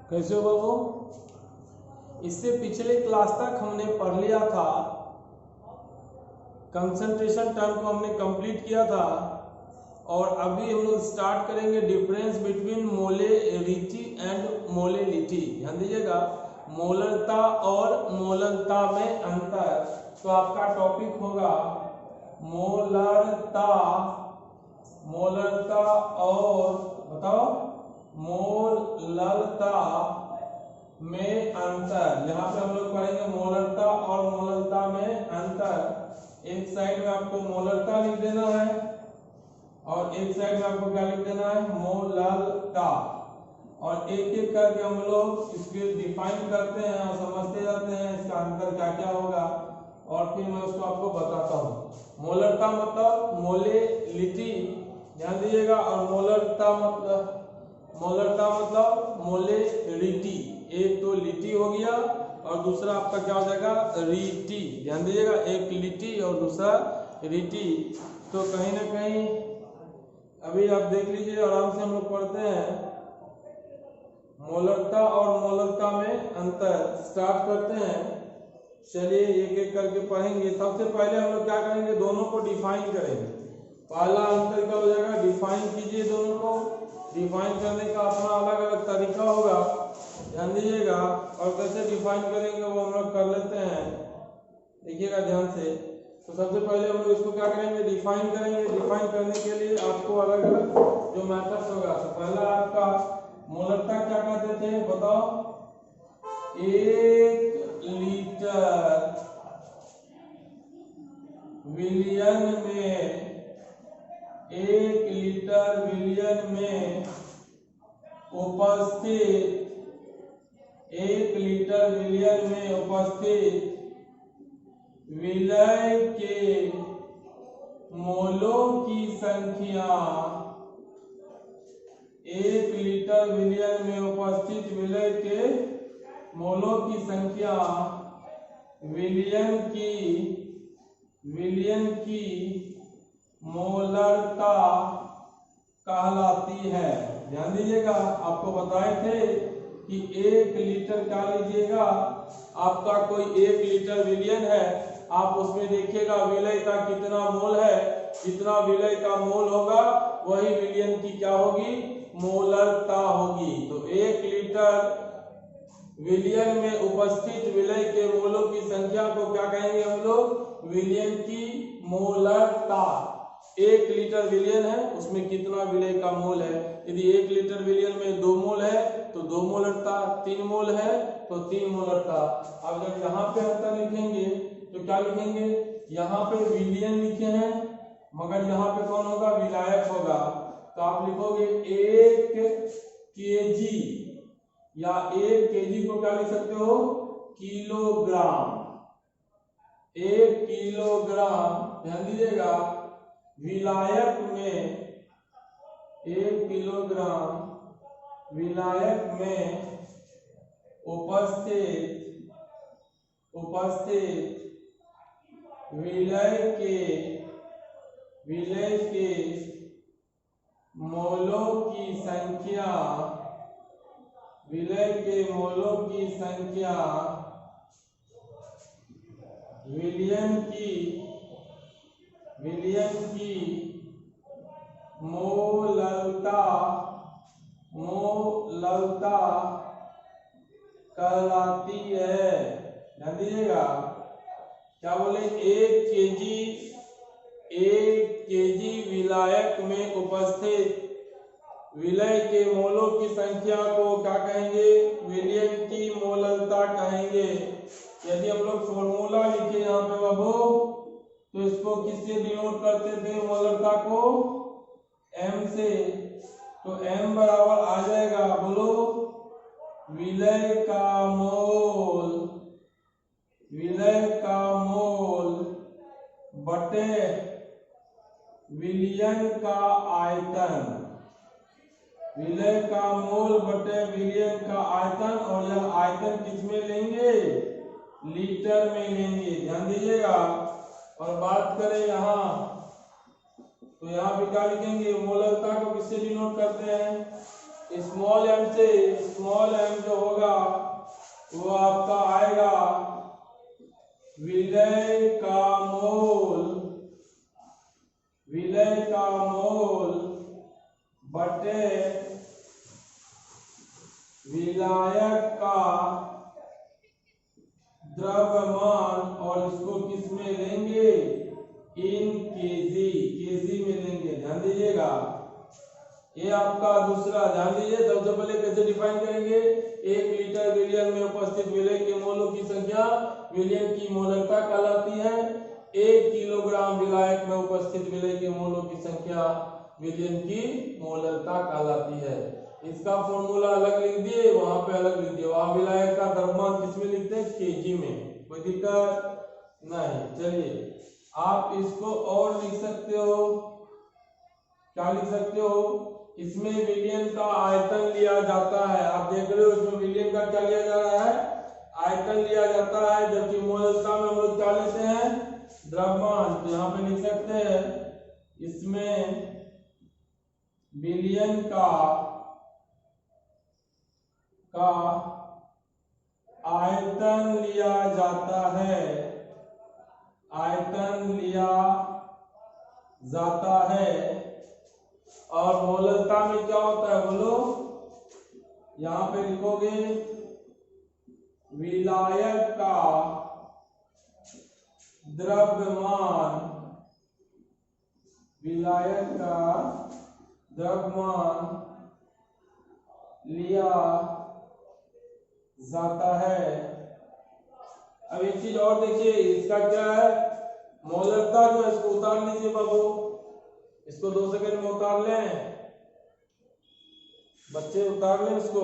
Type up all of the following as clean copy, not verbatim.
कैसे हो बाबू? इससे पिछले क्लास तक हमने पढ़ लिया था, कंसंट्रेशन टर्म को हमने कंप्लीट किया था और अभी हम लोग स्टार्ट करेंगे डिफरेंस बिटवीन मोलेरिटी एंड मोलेलिटी। ध्यान दीजिएगा, मोलरता और मोलरता में अंतर। तो आपका टॉपिक होगा मोलरता, मोलरता और बताओ मोलरता में अंतर। यहाँ पे हम लोग पढ़ेंगे मोलरता और मोलरता में अंतर। एक साइड में आपको मोलरता लिख देना है और एक साइड में आपको क्या लिख देना है, मोलरता। और एक एक करके हम लोग इसके डिफाइन करते हैं और समझते जाते हैं इसका अंतर क्या क्या होगा और फिर मैं उसको आपको बताता हूँ। मोलरता मतलब मोलेलिटी, ध्यान दीजिएगा, और मोलरता मतलब मोलेरिटी। एक तो लिटी हो गया और दूसरा आपका क्या हो जाएगा, रीटी। ध्यान दीजिएगा, एक लिटी और दूसरा रीटी। तो कहीं ना कहीं अभी आप देख लीजिए, आराम से हम लोग पढ़ते हैं मोलरता और मोलरता में अंतर। स्टार्ट करते हैं, चलिए एक एक करके पढ़ेंगे। सबसे पहले हम लोग क्या करेंगे, दोनों को डिफाइन करेंगे। पहला अंतर क्या हो जाएगा, डिफाइन कीजिए। दोनों को डिफाइन करने का अपना अलग अलग तरीका होगा, ध्यान दीजिएगा। और कैसे डिफाइन करेंगे वो हम लोग कर लेते हैं, देखिएगा ध्यान से। तो सबसे पहले हम लोग इसको क्या करेंगे, डिफाइन करेंगे। डिफाइन करने के लिए आपको अलग अलग जो मेथड्स होगा। तो पहला आपका मोलरता क्या कहते थे बताओ, 1 लीटर विलियन में, 1 लीटर विलियन में उपस्थित, 1 लीटर विलियन में उपस्थित विलय के मोलों की संख्या, 1 लीटर विलियन में उपस्थित विलय के मोलों की संख्या विलियन की मोलरता कहलाती है। ध्यान दीजिएगा, आपको बताए थे कि 1 लीटर क्या लीजिएगा, आपका कोई 1 लीटर विलियन है, आप उसमें देखिएगा विलय का कितना मोल है, जितना विलय का मोल होगा वही विलियन की क्या होगी, मोलरता होगी। तो 1 लीटर विलियन में उपस्थित विलय के मोलों की संख्या को क्या कहेंगे हम लोग, विलियन की मोलरता। 1 लीटर विलियन है, उसमें कितना विलय का मोल है। यदि 1 लीटर विलियन में 2 मोल है तो 2 मोलरता, 3 मोल है तो 3 मोलरता। अब जब यहाँ पे अंतर लिखेंगे तो क्या लिखेंगे, यहाँ पे विलियन लिखे हैं मगर यहाँ पे कौन होगा, विलायक होगा। तो आप लिखोगे 1 केजी, या 1 केजी को क्या लिख सकते हो, किलोग्राम। 1 किलोग्राम, ध्यान दीजिएगा, विलायक में 1 किलोग्राम विलायक में उपस्थित विलय के मोलों की संख्या, विलय के मोलों की संख्या विलियन की मोलरता कहलाती है। ध्यान दीजिएगा, क्या बोले, 1 केजी विलायक में उपस्थित विलय के मोलों की संख्या को क्या कहेंगे, विलियन की मोलरता कहेंगे। यदि हम लोग फॉर्मूला लिखे यहाँ पे बाबू, तो इसको किससे डिनोट करते थे, मोलरता को m से। तो m बराबर आ जाएगा, बोलो, विलय का मोल बटे विलियन का आयतन, विलय का मोल बटे विलियन का आयतन। और यह आयतन किस में लेंगे, लीटर में लेंगे। ध्यान दीजिएगा। और बात करें यहाँ, तो यहाँ पे क्या लिखेंगे, मोलरता को किससे डिनोट करते हैं, स्मॉल एम से स्मॉल एम जो होगा वो आपका आएगा विलय का मोल बटे विलायक का द्रव्यमान, और इसको किस में लेंगे, इन केजी में लेंगे। ध्यान दीजिएगा, ये आपका दूसरा। ध्यान दीजिए, सबसे पहले कैसे डिफाइन करेंगे, 1 लीटर विलयन में उपस्थित विलय के मोलों की संख्या विलयन की मोलरता कहलाती है। 1 किलोग्राम विलायक में उपस्थित विलय के मोलों की संख्या विलयन की मोलरता कहलाती है। इसका फॉर्मूला अलग लिख दिए, वहां पे अलग लिख दिए। वहां विलायक का द्रव्यमान किसमें लिखते हैं, केजी में। कोई दिक्कत नहीं। चलिए आप इसको और लिख सकते हो, क्या लिख सकते हो, इसमें विलयन का आयतन लिया जाता है। आप देख रहे हो इसमें विलयन का क्या लिया जा रहा है, आयतन लिया जाता है, जबकि मोलरता में हम लोग क्या लेते हैं, द्रव्यमान। तो यहाँ पे लिख सकते हैं इसमें विलयन का आयतन लिया जाता है, और मोलरता में क्या होता है बोलो, यहां पे लिखोगे विलायक का द्रव्यमान लिया जाता है। अब एक चीज और देखिए, इसका क्या है, मोलरता जो है इसको उतार लीजिए बाबू, इसको 2 सेकंड में उतार लें बच्चे, उतार लें इसको।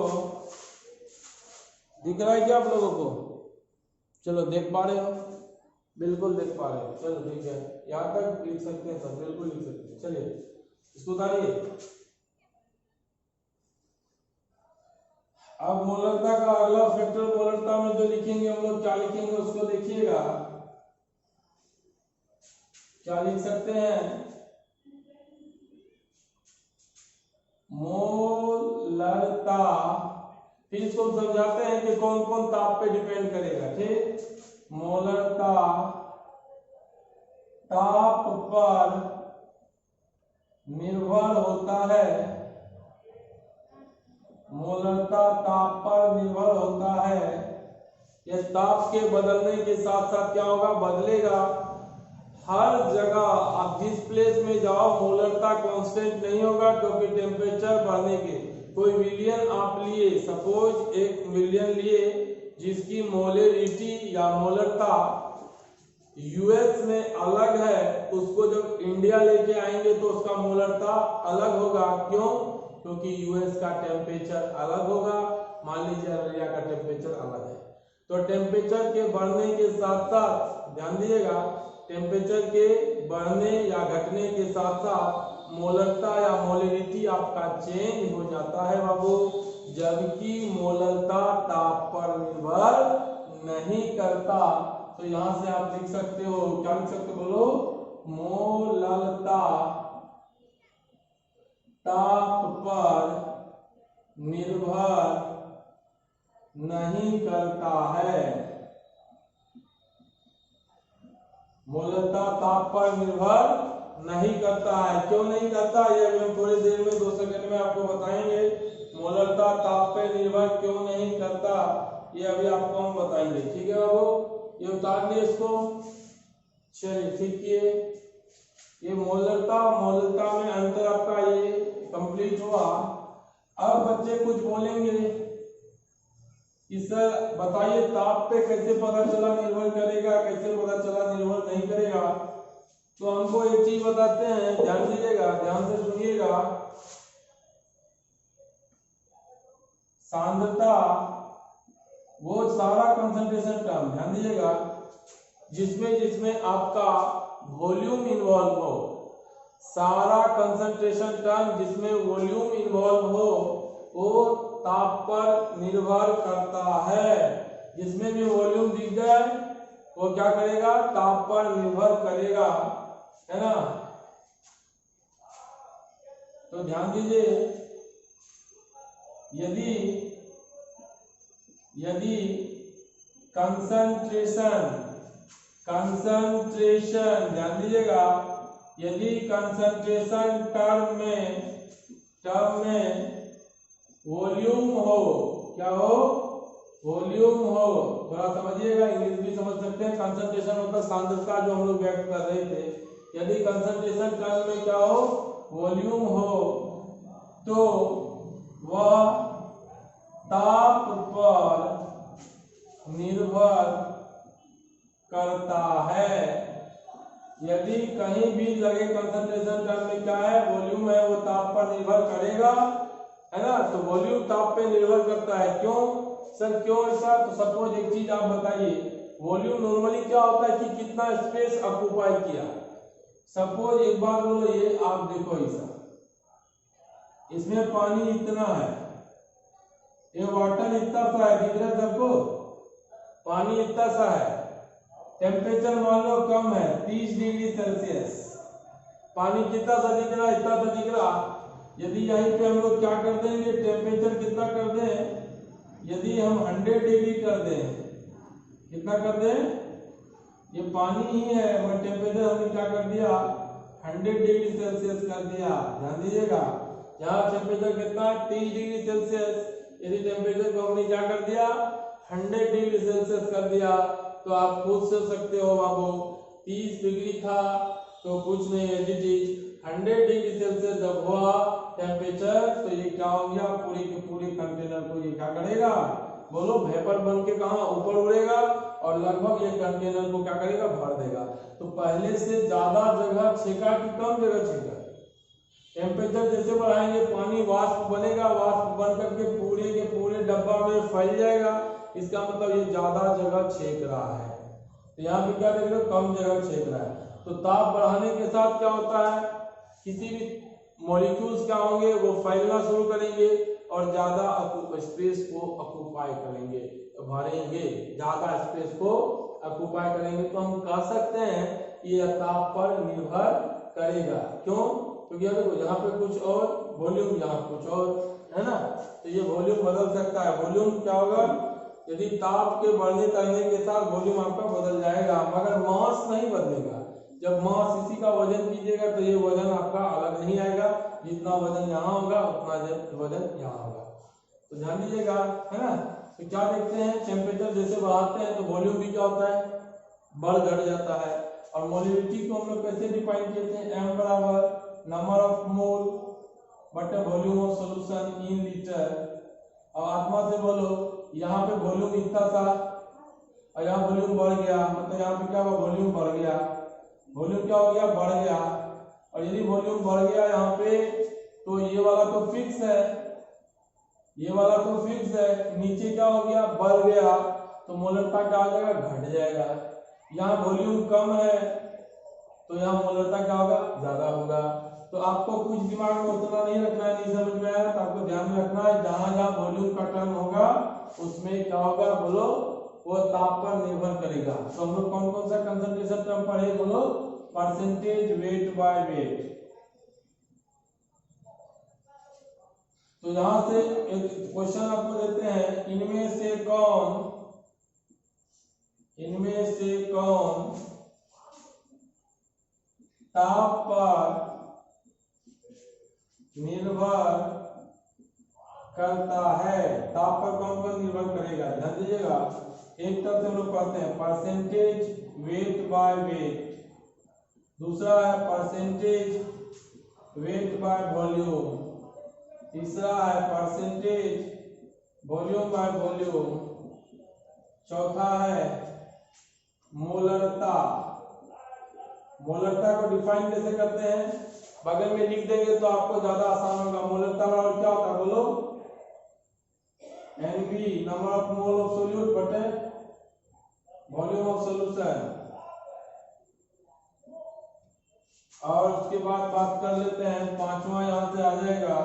दिख रहा है क्या आप लोगों को, चलो देख पा रहे हो, बिल्कुल देख पा रहे हो, चलो ठीक है, यहाँ तक लिख सकते हैं सब, बिल्कुल लिख सकते हैं। चलिए इसको उतारिए। अब मोलरता का अगला फैक्टर, मोलरता में जो लिखेंगे हम लोग, क्या लिखेंगे उसको देखिएगा, क्या लिख सकते हैं, मोलरता। फिर इसको समझाते हैं कि कौन कौन ताप पे डिपेंड करेगा। ठीक, मोलरता ताप पर निर्भर होता है, मोलरता ताप पर निर्भर होता है। यह ताप के बदलने के साथ साथ क्या होगा, बदलेगा। हर जगह आप जिस प्लेस में जाओ मोलरता कांस्टेंट नहीं होगा, क्योंकि टेम्परेचर बढ़ने के। कोई विलयन आप लिए, सपोज एक विलयन लिए जिसकी मोलरिटी या मोलरता यूएस में अलग है, उसको जब इंडिया लेके आएंगे तो उसका मोलरता अलग होगा। क्यों, क्योंकि यूएस का टेम्परेचर अलग होगा, मान लीजिए इंडिया का टेम्परेचर अलग है। तो टेम्परेचर के बढ़ने के साथ साथ, ध्यान दीजिएगा, टेम्परेचर के बढ़ने या घटने के साथ साथ मोलरता या मोलरिटी आपका चेंज हो जाता है बाबू, जबकि मोलरता ताप पर निर्भर नहीं करता। तो यहां से आप लिख सकते हो, क्या लिख सकते हो बोलो, मोलरता ताप पर निर्भर नहीं करता है। मोलरता ताप पर निर्भर नहीं करता है। क्यों नहीं करता, ये हम थोड़ी देर में 2 सेकंड में आपको बताएंगे। मोलरता ताप पर निर्भर क्यों नहीं करता, ये अभी आपको हम बताएंगे। ठीक है बाबू, ये उतार लिए इसको। चलिए ठीक है, ये मोलरता में अंतर आपका ये कंप्लीट हुआ। अब बच्चे कुछ बोलेंगे कि सर बताइए ताप पे कैसे पता चला निर्भर करेगा, कैसे पता चला निर्भर नहीं करेगा। तो हमको एक चीज बताते हैं, ध्यान दीजिएगा, ध्यान से सुनिएगा। सांद्रता, वो सारा कंसंट्रेशन टर्म, ध्यान दीजिएगा, जिसमें आपका वॉल्यूम इन्वॉल्व हो, सारा कंसंट्रेशन टर्म जिसमें वॉल्यूम इन्वॉल्व हो वो ताप पर निर्भर करता है। जिसमें भी वॉल्यूम दिख जाए वो क्या करेगा, ताप पर निर्भर करेगा, है ना। तो ध्यान दीजिए, यदि यदि कंसंट्रेशन ध्यान दीजिएगा, यदि कंसंट्रेशन टर्म में वॉल्यूम हो, क्या हो, वॉल्यूम हो, थोड़ा समझिएगा, इंग्लिश भी समझ सकते हैं। कंसंट्रेशन मतलब सांद्रता जो हम लोग व्यक्त कर रहे थे। यदि कंसंट्रेशन टर्म में क्या हो, वॉल्यूम हो, तो वह ताप पर निर्भर करता है। यदि कहीं भी लगे कंसंट्रेशन टर्म में क्या है, वॉल्यूम है, वो ताप पर निर्भर करेगा, है ना। तो वॉल्यूम ताप पे निर्भर करता है। क्यों सर, क्यों ऐसा? तो सपोज एक चीज आप बताइए, वॉल्यूम नॉर्मली क्या होता है कि कितना स्पेस ऑक्युपाई किया। सपोज एक बात बोलो, ये आप देखो ऐसा, इसमें पानी इतना है, ये वाटर इतना सा है, दिख रहा है सबको, पानी इतना सा है, टेम्परेचर मान लो कम है 30 डिग्री सेल्सियस, पानी कितना सा दिख रहा है, इतना सा दिख रहा। यदि यहीं पे हम लोग क्या कर देंगे, टेम्परेचर कितना कर दें, यदि हम 100 डिग्री कर दें, कितना कर दें, ये पानी ही है मगर टेम्परेचर हमने क्या कर दिया, 100 डिग्री सेल्सियस कर दिया। ध्यान दीजिएगा, यहाँ टेम्परेचर कितना है, 30 डिग्री सेल्सियस। यदि टेम्परेचर को हमने क्या कर दिया, 100 डिग्री सेल्सियस कर दिया, तो आप खुद सोच सकते हो बाबू, 30 डिग्री था तो कुछ नहीं, यदि 100 डिग्री सेल्सियस जब हुआ टेम्परेचर, तो ये क्या हो गया, पूरे के पूरे कंटेनर को ये क्या करेगा, बोलो, वेपर बन के कहाँ ऊपर उड़ेगा और लगभग ये कंटेनर को क्या करेगा, भर देगा। तो पहले से ज्यादा जगह छेका कि कम जगह छेका? टेम्परेचर जैसे बढ़ाएंगे पानी वाष्प बनेगा, वाष्प बन करके पूरे के पूरे डब्बा में फैल जाएगा। इसका मतलब ये ज्यादा जगह छेक रहा है। तो यहाँ पे क्या देख रहे हो, कम जगह छेक रहा है। तो ताप बढ़ाने के साथ क्या होता है, किसी भी मॉलिक्यूल्स क्या होंगे, वो फैलना शुरू करेंगे और ज्यादा स्पेस को ऑक्युपाई करेंगे, भरेंगे, ज्यादा स्पेस को ऑक्युपाई करेंगे। तो हम कह सकते हैं कि यह ताप पर निर्भर करेगा। क्यों? क्योंकि देखो यहाँ पे कुछ और वॉल्यूम, यहाँ कुछ और, है ना। तो ये वॉल्यूम बदल सकता है। वॉल्यूम क्या होगा, यदि ताप के बढ़ने तगने के साथ वॉल्यूम आपका बदल जाएगा, मगर मास नहीं बदलेगा। जब मास इसी का वजन कीजिएगा तो ये वजन आपका अलग नहीं आएगा, जितना वजन यहाँ होगा उतना वजन यहाँ होगा। तो ध्यान दीजिएगा, है ना। तो क्या देखते हैं, टेम्परेचर जैसे बढ़ाते हैं तो वॉल्यूम भी क्या होता है, बढ़ घट जाता है। और मोलिबिलिटी को हम लोग कैसे डिफाइन किए थे, m बराबर नंबर ऑफ मोल बटे volume of solution in litre. और आत्मा से बोलो, यहाँ पे वॉल्यूम इतना था और यहाँ वॉल्यूम बढ़ गया, मतलब यहाँ पे क्या हुआ, वॉल्यूम बढ़ गया। वॉल्यूम क्या हो गया, बढ़ गया। और यदि वॉल्यूम बढ़ गया यहाँ पे, तो ये वाला तो फिक्स है, ये वाला तो फिक्स है, नीचे क्या हो गया, बढ़ गया, तो मोलरता क्या हो जाएगा, घट जाएगा। यहाँ वॉल्यूम कम है तो यहाँ मोलरता क्या होगा, ज्यादा होगा। तो आपको कुछ दिमाग में उतना नहीं रखना है, नहीं समझ में आया तो आपको ध्यान में रखना है, जहां जहां वॉल्यूम का टर्म होगा उसमें क्या होगा, बोलो, वो ताप पर निर्भर करेगा। तो हम लोग कौन कौन सा कंसंट्रेशन टर्म पढ़े, बोलो, परसेंटेज, वेट बाय वेट। तो यहां से एक क्वेश्चन आपको देते हैं, इनमें से कौन ताप पर निर्भर करता है। ताप पर कौन कौन निर्भर करेगा, ध्यान दीजिएगा। एक तरफ से हम लोग पढ़ते हैं परसेंटेज वेट बाय वेट, दूसरा है परसेंटेज वेट बाय वॉल्यूम, तीसरा है परसेंटेज वॉल्यूम बाय वॉल्यूम, चौथा है मोलरता। मोलरता को डिफाइन कैसे करते हैं, बगल में लिख देंगे तो आपको ज्यादा आसान होगा। मोलरता बराबर क्या होता है, बोलो, NV number of mole of solute बटे वॉल्यूम ऑफ सॉल्यूशन। और उसके बाद बात कर लेते हैं, पांचवा यहां से आ जाएगा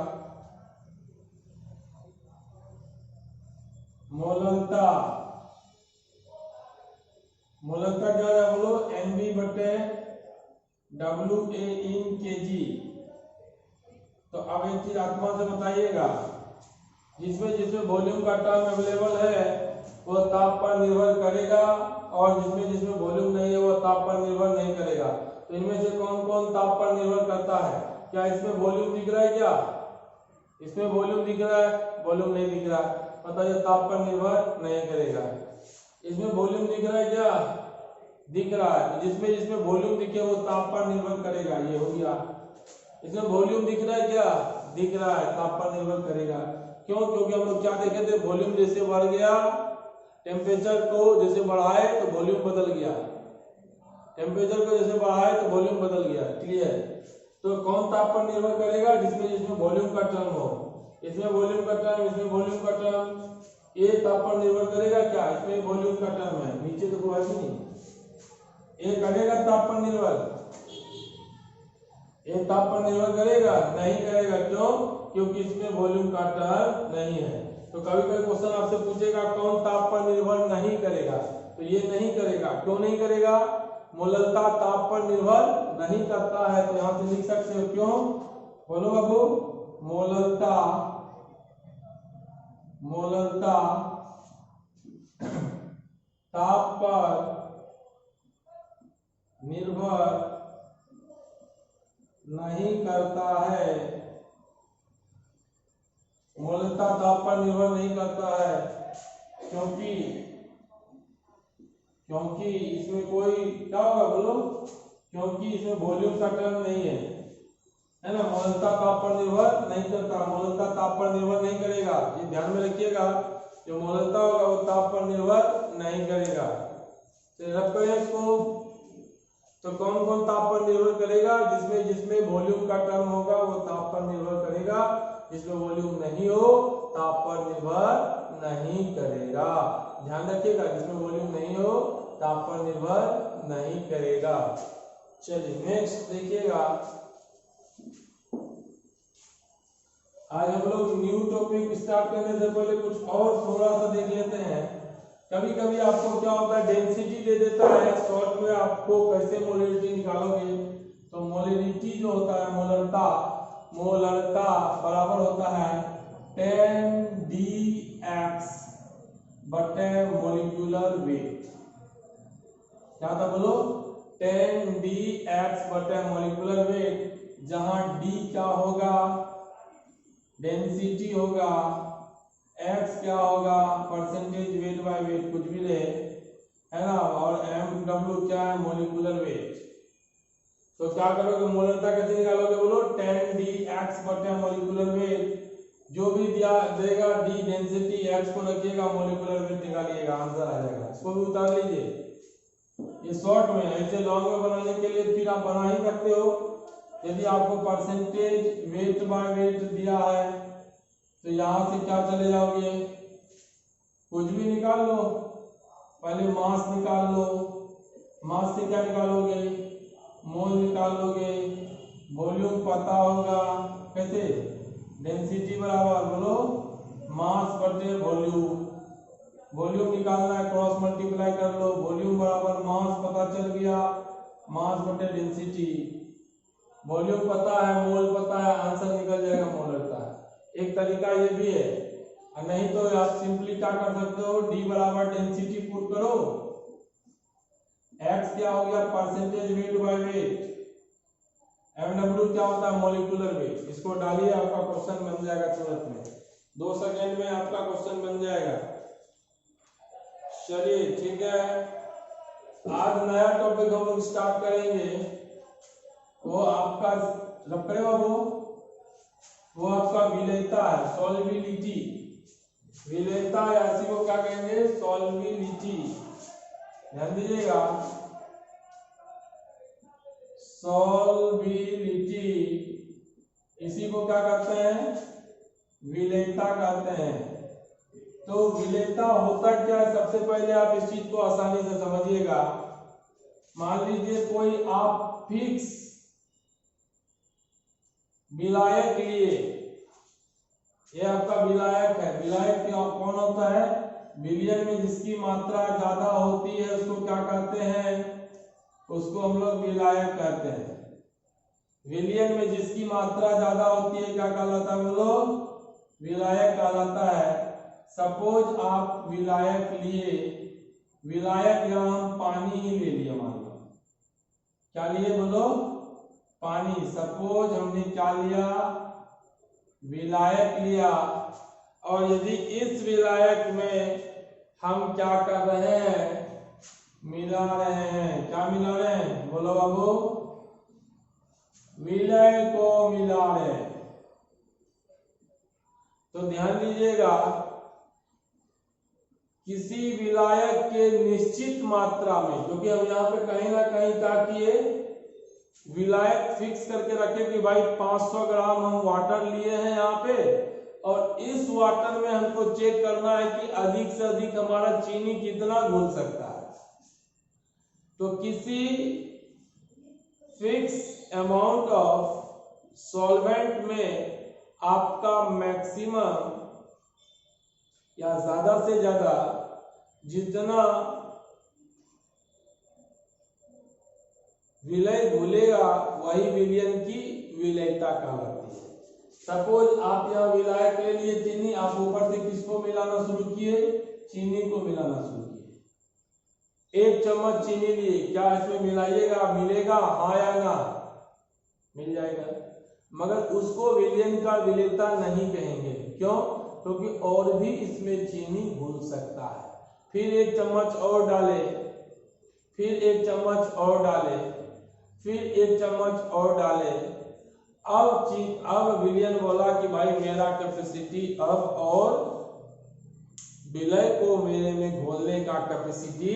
मोलरता। मोलरता क्या है, बोलो, NV बटे WA इन kg। तो अब एक चीज आत्मा से बताइएगा, जिसमें जिसमें वॉल्यूम का टर्म अवेलेबल है वो ताप पर निर्भर करेगा, और जिसमें जिसमें वॉल्यूम नहीं है वो ताप पर निर्भर नहीं करेगा। तो इनमें से कौन कौन ताप पर निर्भर करता है? क्या इसमें वॉल्यूम दिख रहा है? क्या इसमें वॉल्यूम दिख रहा है? वॉल्यूम नहीं दिख रहा, मतलब ये ताप पर निर्भर नहीं करेगा। इसमें वॉल्यूम दिख रहा है? क्या दिख रहा है? जिसमें जिसमें वॉल्यूम दिखे वो ताप पर निर्भर करेगा, ये हो गया। इसमें वॉल्यूम दिख रहा है? क्या दिख रहा है? ताप पर निर्भर करेगा। क्यों? क्योंकि हम लोग क्या देखे थे, वॉल्यूम जैसे बढ़ गया, टेम्परेचर को जैसे बढ़ाए तो वॉल्यूम बदल गया, टेम्परेचर को जैसे बढ़ाए तो वॉल्यूम बदल गया। क्लियर? तो कौन ताप पर निर्भर करेगा? जिसमें जिसमें वॉल्यूम का टर्म हो। इसमें वॉल्यूम का टर्म, इसमें वॉल्यूम का टर्म, ये ताप पर निर्भर करेगा। क्या इसमें वॉल्यूम का टर्म है, नीचे तो कोई नहीं, ये करेगा ताप पर निर्भर? ये ताप पर निर्भर करेगा? नहीं करेगा। क्यों? क्योंकि इसमें वॉल्यूम का टर्म नहीं है। तो कभी कभी क्वेश्चन आपसे पूछेगा कौन ताप पर निर्भर नहीं करेगा, तो ये नहीं करेगा। क्यों नहीं करेगा? मोललता ताप पर निर्भर नहीं करता है। तो यहां से लिख सकते हो, क्यों? बोलो बाबू, मोललता ताप पर निर्भर नहीं करता है। मोललता ताप पर निर्भर नहीं करता है क्योंकि इसमें कोई क्या होगा? बोलो, क्योंकि इसमें वॉल्यूम का टर्म नहीं है ना। मोललता ताप पर निर्भर नहीं करता, मोललता ताप पर निर्भर नहीं करेगा। ये ध्यान में रखिएगा, जो मोललता होगा वो ताप पर निर्भर नहीं करेगा। तो रब करें इसको। तो कौन कौन ताप पर निर्भर करेगा? जिसमें जिसमें वॉल्यूम का टर्म होगा वो ताप पर निर्भर करेगा, जिसमें वॉल्यूम नहीं हो ताप पर निर्भर नहीं करेगा। ध्यान रखिएगा, जिसमें वॉल्यूम नहीं हो ताप पर निर्भर नहीं करेगा। चलिए नेक्स्ट देखिएगा, आज हम लोग न्यू टॉपिक स्टार्ट करने से पहले कुछ और थोड़ा सा देख लेते हैं। कभी कभी आपको क्या होता है, डेंसिटी दे देता है शॉर्ट में, आपको कैसे मोलरिटी निकालोगे। तो मोलरिटी जो होता है, मोलरता बराबर होता है 10dx बटे मोलिकुलर वेट। क्या था बोलो? 10dx बटे मोलिकुलर वेट, जहां d क्या होगा? डेंसिटी होगा, x क्या होगा? परसेंटेज वेट बाय वेट, कुछ भी ले, है ना, और mw क्या है? Molecular weight. तो क्या करोगे? मोलरता कैसे निकालोगे? बोलो 10dx बटे मोलिकुलर वेट, जो भी दिया देगा d डेंसिटी, x को रखिएगा, मोलिकुलर वेट निकालिएगा, आंसर आ जाएगा। इसको भी उतार लीजिए। ये शॉर्ट में, ऐसे लॉन्ग में बनाने के लिए फिर आप बना ही सकते हो। यदि आपको परसेंटेज वेट बाय वेट दिया है तो यहां से क्या चले जाओगे? कुछ भी निकाल लो, पहले मास निकाल लो। मास से क्या निकालोगे? मोल निकाल लोगे। वॉल्यूम पता होगा, कैसे? डेंसिटी बराबर बोलो मास बटे वॉल्यूम। वॉल्यूम निकालना है, क्रॉस मल्टीप्लाई कर लो। वॉल्यूम बराबर मास पता चल गया, मास बटे डेंसिटी। वॉल्यूम पता है, मोल पता है, आंसर निकल जाएगा मोलरता। एक तरीका ये भी है, और नहीं तो आप सिंपली क्या कर सकते हो? d बराबर डेंसिटी पुट करो, x क्या हो गया? Percentage weight by weight, mw क्या होता है? Molecular weight. इसको डालिए, आपका क्वेश्चन बन जाएगा तुरंत में, 2 सेकंड में आपका क्वेश्चन बन जाएगा। चलिए ठीक है, आज नया टॉपिक हम लोग स्टार्ट करेंगे। वो आपका रखरे बाबू, वो आपका विलेयता है, सॉल्विलिटी। विलेयता या इसी को क्या कहेंगे? सॉल्विलिटी। ध्यान दीजिएगा, सॉल्विलिटी, इसी को क्या कहते हैं? विलेयता कहते हैं। तो विलेयता होता क्या है? सबसे पहले आप इस चीज को आसानी से समझिएगा। मान लीजिए कोई आप फिक्स विलायक लिए, ये आपका विलायक है। विलायक कौन होता है? विलयन में जिसकी मात्रा ज्यादा होती है उसको क्या कहते हैं? उसको हम लोग विलायक कहते हैं। विलयन में जिसकी मात्रा ज्यादा होती है क्या कहलाता है? बोलो विलायक कहलाता है। सपोज आप विलायक लिए, विलायक या हम पानी ही ले लिया, मान लो क्या लिए बोलो, पानी। सपोज हमने क्या लिया, विलायक लिया, और यदि इस विलायक में हम क्या कर रहे हैं, मिला रहे हैं, क्या मिला रहे हैं बोलो बाबू, विलय को मिला रहे हैं। तो ध्यान दीजिएगा, किसी विलायक के निश्चित मात्रा में, क्योंकि हम यहाँ पे कहीं ना कहीं क्या किए, विलायक फिक्स करके रखे कि भाई 500 ग्राम हम वाटर लिए हैं यहाँ पे, और इस वाटर में हमको चेक करना है कि अधिक से अधिक हमारा चीनी कितना घुल सकता है। तो किसी फिक्स अमाउंट ऑफ सॉल्वेंट में आपका मैक्सिमम या ज्यादा से ज्यादा जितना विलय घुलेगा वही विलयन की विलयता कहलाती है। सपोज आप यहाँ विलायक ले लिए चीनी, आप ऊपर से किसको मिलाना शुरू किए, चीनी को मिलाना शुरू किए। 1 चम्मच चीनी लिए, क्या इसमें मिलाइएगा, मिलेगा हाँ या ना, मिल जाएगा, मगर उसको विलयन का विलेयता नहीं कहेंगे। क्यों, क्योंकि और भी इसमें चीनी घुल सकता है। फिर 1 चम्मच और डाले, फिर 1 चम्मच और डाले, फिर 1 चम्मच और डाले। अब विलियन बोला कि भाई मेरा कैपेसिटी अब और विलय को मेरे में घोलने का कैपेसिटी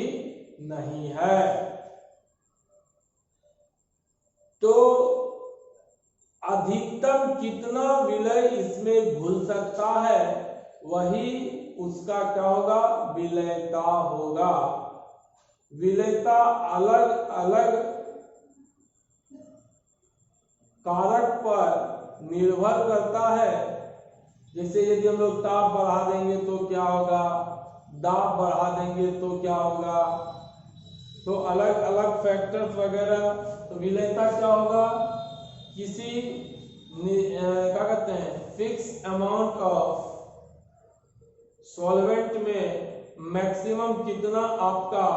नहीं है। तो अधिकतम कितना विलय इसमें घुल सकता है वही उसका क्या होगा, विलयता होगा। विलयता अलग अलग कारक पर निर्भर करता है। जैसे यदि हम लोग ताप बढ़ा देंगे तो क्या होगा, दाब बढ़ा देंगे तो क्या होगा, तो अलग अलग फैक्टर्स वगैरह। तो विलयता क्या होगा, किसी क्या कहते हैं, फिक्स अमाउंट ऑफ सॉल्वेंट में मैक्सिमम कितना आपका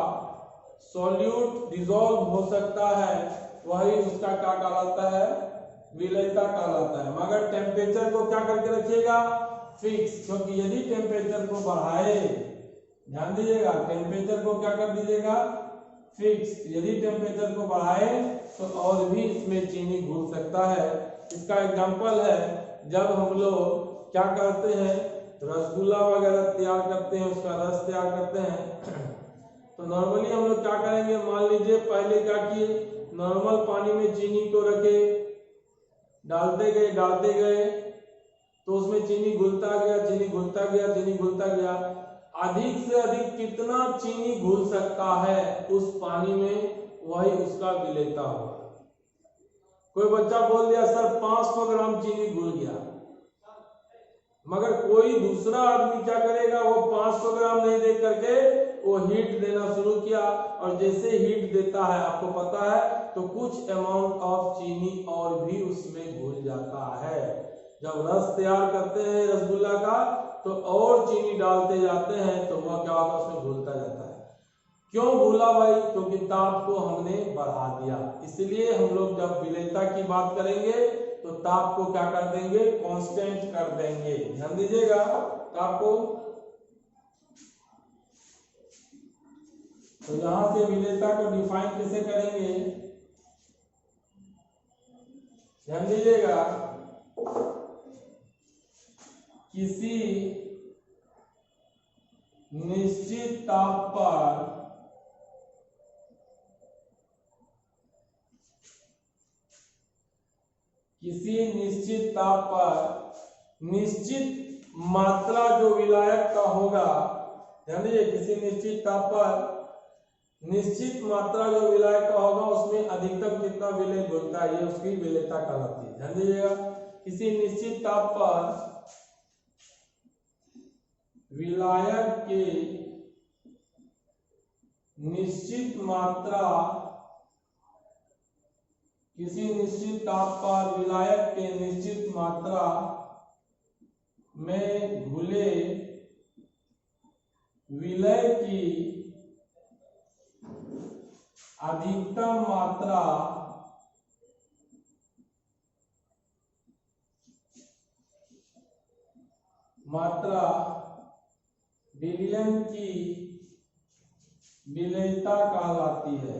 सॉल्यूट डिसॉल्व हो सकता है वही उसका क्या कहलाता है, विलयता कहलाता है। मगर टेम्परेचर को क्या करके रखिएगा, फिक्स, क्योंकि यदि टेम्परेचर को बढ़ाए, ध्यान दीजिएगा, टेम्परेचर को क्या कर दीजिएगा, फिक्स। यदि टेम्परेचर को बढ़ाए तो और भी इसमें चीनी घुल सकता है। इसका एग्जांपल है, जब हम लोग क्या करते हैं, रसगुल्ला वगैरह तैयार करते हैं, उसका रस तैयार करते हैं, तो नॉर्मली हम लोग क्या करेंगे, मान लीजिए पहले क्या किए, नॉर्मल पानी में चीनी को रखे, डालते गए तो उसमें चीनी घुलता गया, चीनी घुलता गया, चीनी घुलता गया। अधिक से अधिक कितना चीनी घुल सकता है उस पानी में, वही उसका विलयता होगा। कोई बच्चा बोल दिया सर 500 ग्राम चीनी घुल गया, मगर कोई दूसरा आदमी क्या करेगा, वो 500 ग्राम नहीं देख करके वो हीट देना शुरू किया, और जैसे हीट देता है आपको पता है तो कुछ अमाउंट ऑफ चीनी और भी उसमें घुल जाता है। जब रस तैयार करते हैं रसगुल्ला का तो और चीनी डालते जाते हैं तो वह क्या होगा, उसमें घुलता जाता है। क्यों घुला भाई, क्योंकि ताप को हमने बढ़ा दिया। इसलिए हम लोग जब विलयता की बात करेंगे तो ताप को क्या कर देंगे, कांस्टेंट कर देंगे। ध्यान दीजिएगा ताप को। तो यहां से विलयता को डिफाइन कैसे करेंगे, ध्यान दीजिएगा, किसी निश्चित ताप पर निश्चित मात्रा जो विलायक का होगा, ध्यान दीजिए, किसी निश्चित ताप पर निश्चित मात्रा जो विलायक का होगा उसमें अधिकतम कितना विलय घुलता है, ये उसकी विलयता कहलाती है। ध्यान दीजिएगा, किसी निश्चित ताप पर विलायक के निश्चित मात्रा, किसी निश्चित ताप पर विलायक के निश्चित मात्रा में घुले विलय की अधिकतम मात्रा विलयन की विलयता कहलाती है।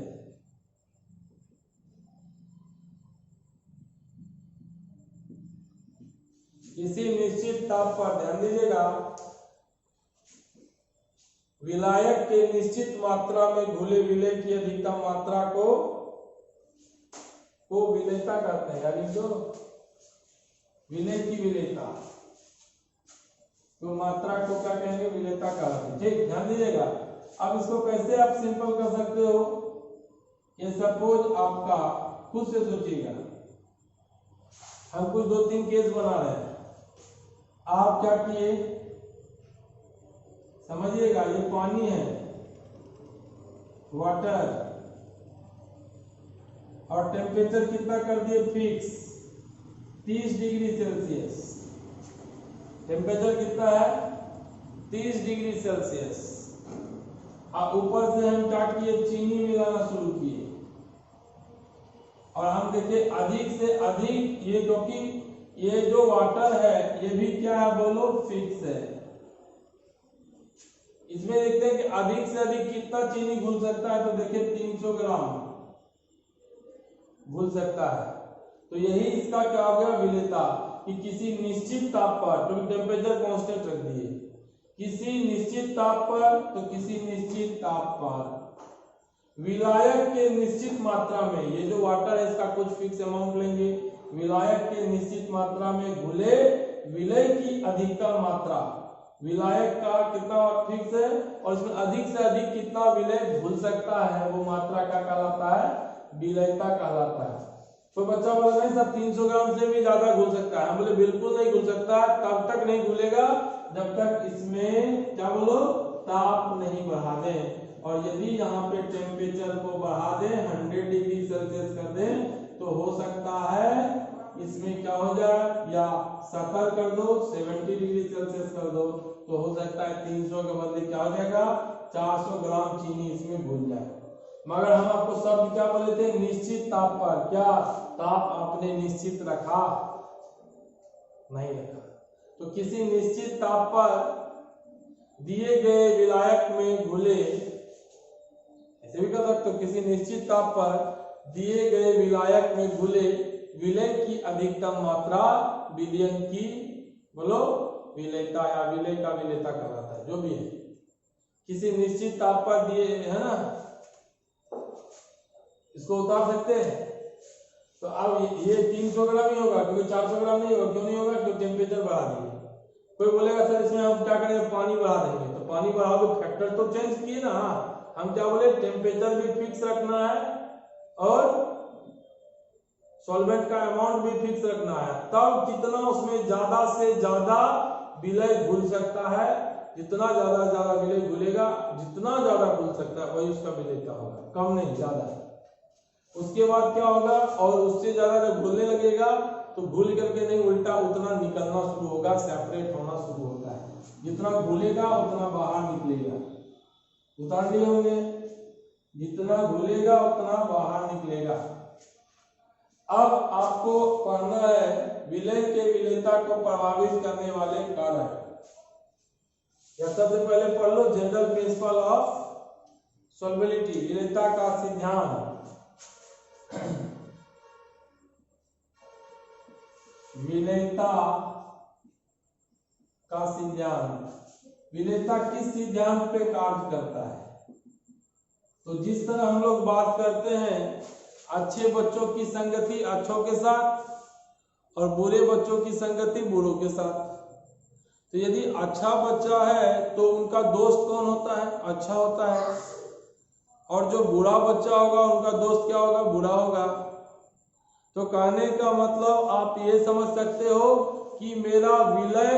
किसी निश्चित ताप पर, ध्यान दीजिएगा, विलायक के निश्चित मात्रा में घुले विलय की अधिकतम मात्रा को विलयता कहते हैं, यानी जो विलय की विलयता, तो मात्रा को क्या कहेंगे, विलयता कहते हैं। ठीक, ध्यान दीजिएगा। अब इसको कैसे आप सिंपल कर सकते हो, ये सपोज आपका, खुद से सोचिएगा, हम कुछ 2-3 केस बना रहे हैं। आप क्या किए, समझिएगा, ये पानी है, वाटर, और टेम्परेचर कितना कर दिए फिक्स, 30 डिग्री सेल्सियस। टेम्परेचर कितना है, 30 डिग्री सेल्सियस। और ऊपर से हम क्या किए, चीनी मिलाना शुरू किए, और हम देखे अधिक से अधिक, ये क्योंकि ये जो वाटर है ये भी क्या है, बोलो, फिक्स है। इसमें देखते हैं कि अधिक से अधिक कितना चीनी घुल सकता है, तो देखिए 300 ग्राम घुल सकता है। तो यही इसका क्या हो गया, विलयता, कि किसी निश्चित ताप पर, क्योंकि टेम्परेचर कांस्टेंट रख दिए, किसी निश्चित ताप पर, तो किसी निश्चित ताप पर विलायक के निश्चित मात्रा में, ये जो वाटर है इसका कुछ फिक्स अमाउंट लेंगे, विलायक के निश्चित मात्रा में घुले विलय की अधिकतम मात्रा, विलायक का कितना फिक्स है, और इसमें अधिक से अधिक कितना विलय घुल सकता है, वो मात्रा का कहलाता है, विलयता कहलाता है। तो बच्चा बोला नहीं सर 300 ग्राम से भी ज्यादा घुल सकता है, हम बोले बिल्कुल नहीं घुल सकता, तब तक नहीं घुलेगा जब तक इसमें क्या बोलो, ताप नहीं बढ़ा दें। और यदि यहाँ पे टेम्परेचर को बढ़ा दें, 100 डिग्री सेल्सियस कर दें, तो हो सकता है इसमें क्या हो जाए, या 70 कर दो, 70 डिग्री सेल्सियस कर दो, तो हो सकता है 300 के बदले क्या हो जाएगा, 400 ग्राम चीनी इसमें घुल जाए। मगर हम आपको शब्द क्या बोले थे, निश्चित ताप पर, क्या ताप आपने निश्चित रखा, नहीं रखा। तो किसी निश्चित ताप पर दिए गए विलायक में घुले, ऐसे भी कर सकते हो, किसी निश्चित ताप पर दिए गए विलायक में घुले विलय की अधिकतम मात्रा विलयन की, बोलो, विलयता, या विलय का विलयता कहलाता है, जो भी है। किसी निश्चित ताप पर दिए, है ना, इसको उतार सकते हैं। तो अब ये 300 ग्राम ही होगा, क्योंकि 400 ग्राम नहीं होगा। क्यों नहीं होगा, क्योंकि टेम्परेचर बढ़ा दिए। कोई बोलेगा सर इसमें हम क्या करेंगे, पानी बढ़ा देंगे, तो पानी बढ़ाओ तो फैक्टर तो चेंज किए ना। हम क्या बोले, टेम्परेचर भी फिक्स रखना है और सॉल्वेंट का अमाउंट भी फिक्स रखना है, तब कितना उसमें ज्यादा से ज्यादा विलय घुल सकता है, जितना ज्यादा विलय घुलेगा, जितना ज्यादा घुल सकता है वही उसका विलयता होगा, कम नहीं ज्यादा। उसके बाद क्या होगा, और उससे ज्यादा जब घुलने लगेगा तो घुल करके नहीं, उल्टा उतना निकलना शुरू होगा, सेपरेट होना शुरू होता है। जितना घुलेगा उतना बाहर निकलेगा, उतार लिए होंगे, जितना घुलेगा उतना बाहर निकलेगा। अब आपको पढ़ना है विलय के विलयता को प्रभावित करने वाले कारक। या सबसे पहले पढ़ लो जनरल प्रिंसिपल ऑफ सॉल्युबिलिटी, विलयता का सिद्धांत। विलयता का सिद्धांत, विलयता किस सिद्धांत पे कार्य करता है? तो जिस तरह हम लोग बात करते हैं अच्छे बच्चों की संगति अच्छों के साथ और बुरे बच्चों की संगति बुरों के साथ। तो यदि अच्छा बच्चा है तो उनका दोस्त कौन होता है? अच्छा होता है। और जो बुरा बच्चा होगा उनका दोस्त क्या होगा? बुरा होगा। तो कहने का मतलब आप ये समझ सकते हो कि मेरा विलय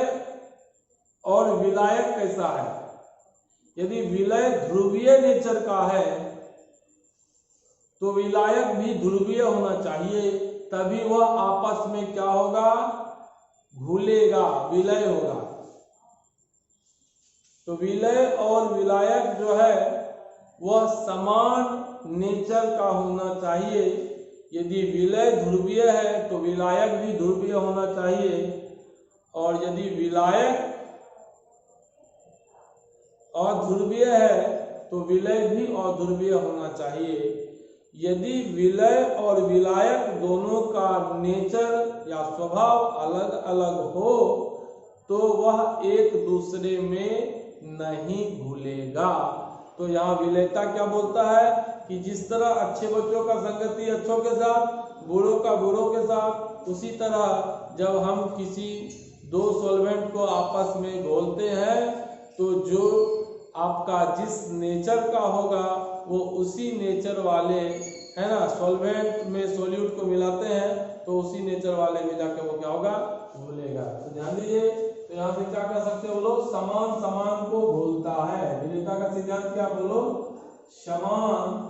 और विलायक कैसा है। यदि विलय ध्रुवीय नेचर का है तो विलायक भी ध्रुवीय होना चाहिए, तभी वह आपस में क्या होगा? घुलेगा, विलय होगा। तो विलय और विलायक जो है वह समान नेचर का होना चाहिए। यदि विलय ध्रुवीय है तो विलायक भी ध्रुवीय होना चाहिए, और यदि विलायक अध्रुवीय है तो विलय भी अध्रुवीय होना चाहिए। यदि विलय और विलायक दोनों का नेचर या स्वभाव अलग अलग हो तो वह एक दूसरे में नहीं घुलेगा। तो यहाँ विलयता क्या बोलता है कि जिस तरह अच्छे बच्चों का संगति अच्छों के साथ, बुरों का बुरों के साथ, उसी तरह जब हम किसी दो सॉल्वेंट को आपस में घोलते हैं तो जो आपका जिस नेचर का होगा वो उसी नेचर वाले, है ना, सॉल्वेंट में सोल्यूट को मिलाते हैं तो उसी नेचर वाले में जाकर वो क्या होगा, घुलेगा। तो ध्यान दीजिए, तो यहाँ से क्या कर सकते हो, बोलो समान समान को घोलता है। विलेयता का सिद्धांत क्या, बोलो समान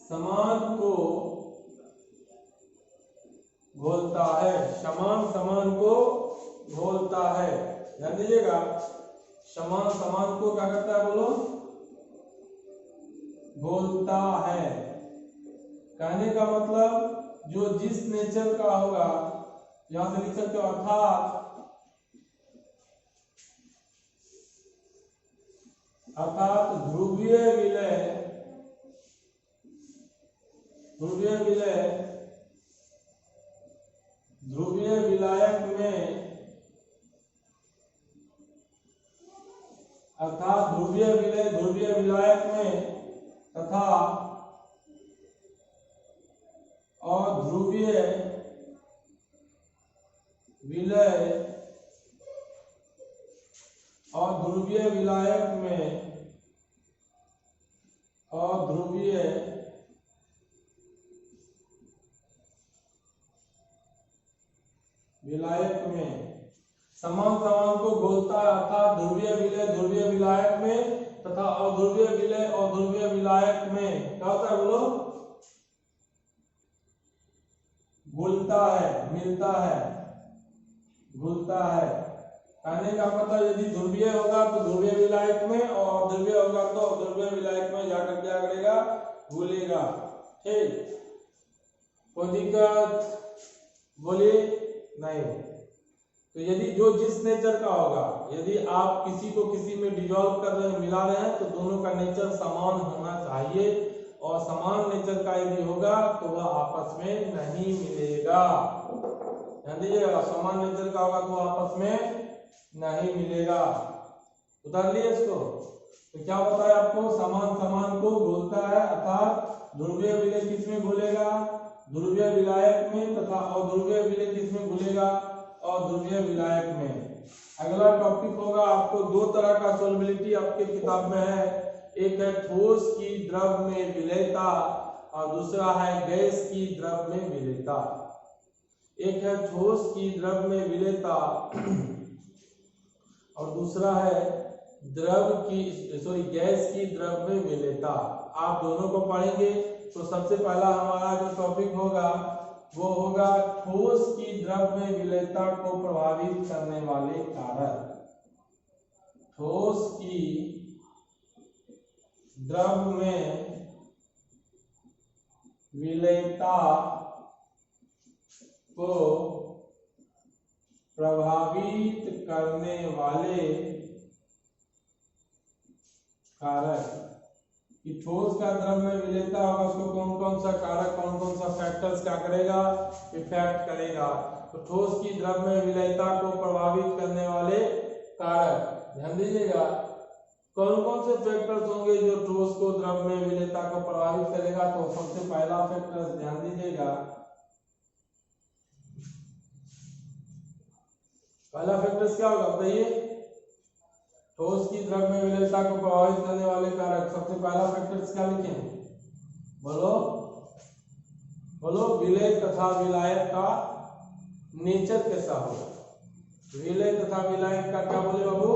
समान को घोलता है, समान समान को घोलता है। ध्यान दीजिएगा, समान समान को क्या करता है, बोलो घोलता है। कहने का मतलब जो जिस नेचर का होगा, यहां से लिख सकते हो अर्थात ध्रुवीय विलय ध्रुवीय विलायक में, अर्थात ध्रुवीय विलय ध्रुवीय विलायक में तथा अध्रुवीय विलय अध्रुवीय विलायक में, अध्रुवीय विलायक में समान समान को घोलता है। अर्थात ध्रुवीय विलय ध्रुवीय विलायक में तथा अध्रुवीय विलय अध्रुवीय विलायक में क्या होता है, बोलो घुलता है, मिलता है, घुलता है। कहने का मतलब यदि ध्रुवीय होगा तो ध्रुवीय विलायक में, और अध्रुवीय होगा तो अध्रुवीय विलायक में जाकर क्या करेगा, घुलेगा। ठीक, कोई दिक्कत बोलिए नहीं। तो यदि जो जिस नेचर का होगा, यदि आप किसी को किसी में डिजॉल्व कर रहे हैं, मिला रहे हैं, तो दोनों का नेचर समान होना चाहिए, और समान नेचर का यदि होगा तो वह आपस में नहीं मिलेगा। ध्यान दीजिएगा, समान नेचर का होगा तो आपस में नहीं मिलेगा। उतार लिए इसको। तो क्या बताया आपको, समान समान को घोलता है, अर्थात ध्रुवीय विलय किसमें घुलेगा, ध्रुवीय विलायक में, तथा अध्रुवीय विलय किसमें घुलेगा, अध्रुवीय विलायक में। अगला टॉपिक होगा, आपको दो तरह का सोलबिलिटी आपके किताब में है, एक है ठोस की द्रव में विलयता और दूसरा है गैस की द्रव में विलयता। एक है ठोस की द्रव में विलयता और दूसरा है गैस की द्रव में विलयता। आप दोनों को पढ़ेंगे तो सबसे पहला हमारा जो टॉपिक होगा वो होगा ठोस की द्रव में विलयता को प्रभावित करने वाले कारक। ठोस की द्रव में विलयता को प्रभावित करने वाले कारक। कि ठोस का द्रव में विलयता होगा, उसको कौन कौन सा कारक, कौन कौन सा फैक्टर्स क्या करेगा, इफेक्ट करेगा। तो ठोस की द्रव में विलयता को प्रभावित करने वाले कारक, ध्यान दीजिएगा, कौन कौन से फैक्टर्स होंगे जो ठोस को द्रव में विलयता को प्रभावित करेगा। तो सबसे पहला फैक्टर ध्यान दीजिएगा, पहला फैक्टर्स क्या होगा बताइए, ठोस की द्रव में विलयता को प्रभावित करने वाले कारक। सबसे पहला फैक्टर्स क्या लिखें, बोलो बोलो, विलय तथा विलायक का नेचर कैसा होगा। विलय तथा विलायक का क्या बोले बाबू,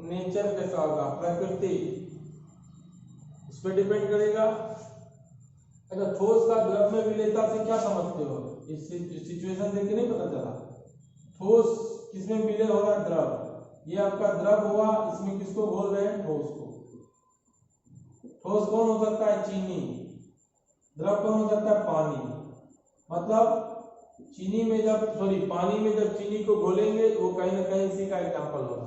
नेचर कैसा होगा, प्रकृति, उस पर डिपेंड करेगा। अच्छा, ठोस का द्रव में विलयता से क्या समझते हो, इस सिचुएशन देख के नहीं पता चला। ठोस किसमें विलय हो रहा है, द्रव, ये आपका द्रव हुआ, इसमें किसको घोल रहे हैं? ठोस को। ठोस कौन हो सकता है? चीनी। द्रव कौन हो सकता है? पानी। मतलब चीनी में जब पानी में जब चीनी को घोलेंगे वो कहीं ना कहीं इसी का एग्जाम्पल होगा।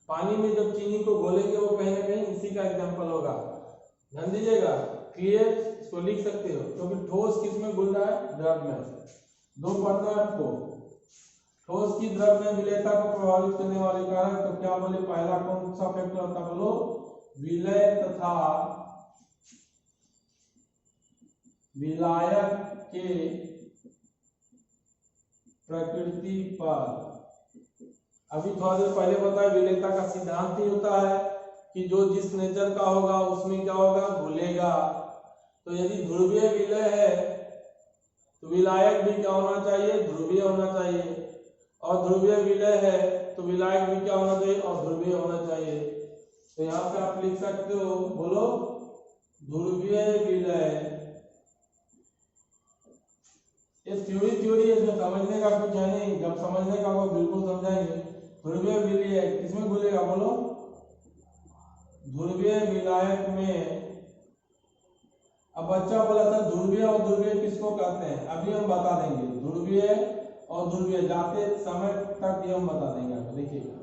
पानी में जब चीनी को घोलेंगे वो कहीं ना कहीं इसी का एग्जाम्पल होगा। ध्यान दीजिएगा। क्लियर? इसको लिख सकते हो, क्योंकि ठोस किस में घुल रहा है? द्रव में। दो पढ़ना है आपको। ठोस की द्रव में विलयता को प्रभावित करने वाले कारक, तो क्या बोले? पहला कौन सा फैक्टर होता? बोलो, विलय तथा विलायक के प्रकृति पर। अभी थोड़ा देर पहले बताया विलयता का सिद्धांत ही होता है कि जो जिस नेचर का होगा उसमें क्या होगा? घुलेगा। तो यदि ध्रुवीय विलय है तो विलायक भी क्या होना चाहिए? ध्रुवीय होना चाहिए। और ध्रुवीय विलय है तो विलायक भी क्या होना चाहिए? और ध्रुवीय होना चाहिए। तो यहां पे आप लिख सकते हो, बोलो, ध्रुवीय विलय। ये थ्योरी है, इसमें समझने का कुछ है नहीं, जब समझने का वो बिल्कुल समझाएंगे। ध्रुवीय विलय किसमें घुलेगा? बोलो, ध्रुवीय विलायक में। अब बच्चा बोला था ध्रुवीय और ध्रुवीय किसको कहते हैं? अभी हम बता देंगे। ध्रुवीय और ध्रुवीय जाते समय तक ये हम बता देंगे आपको। देखिएगा,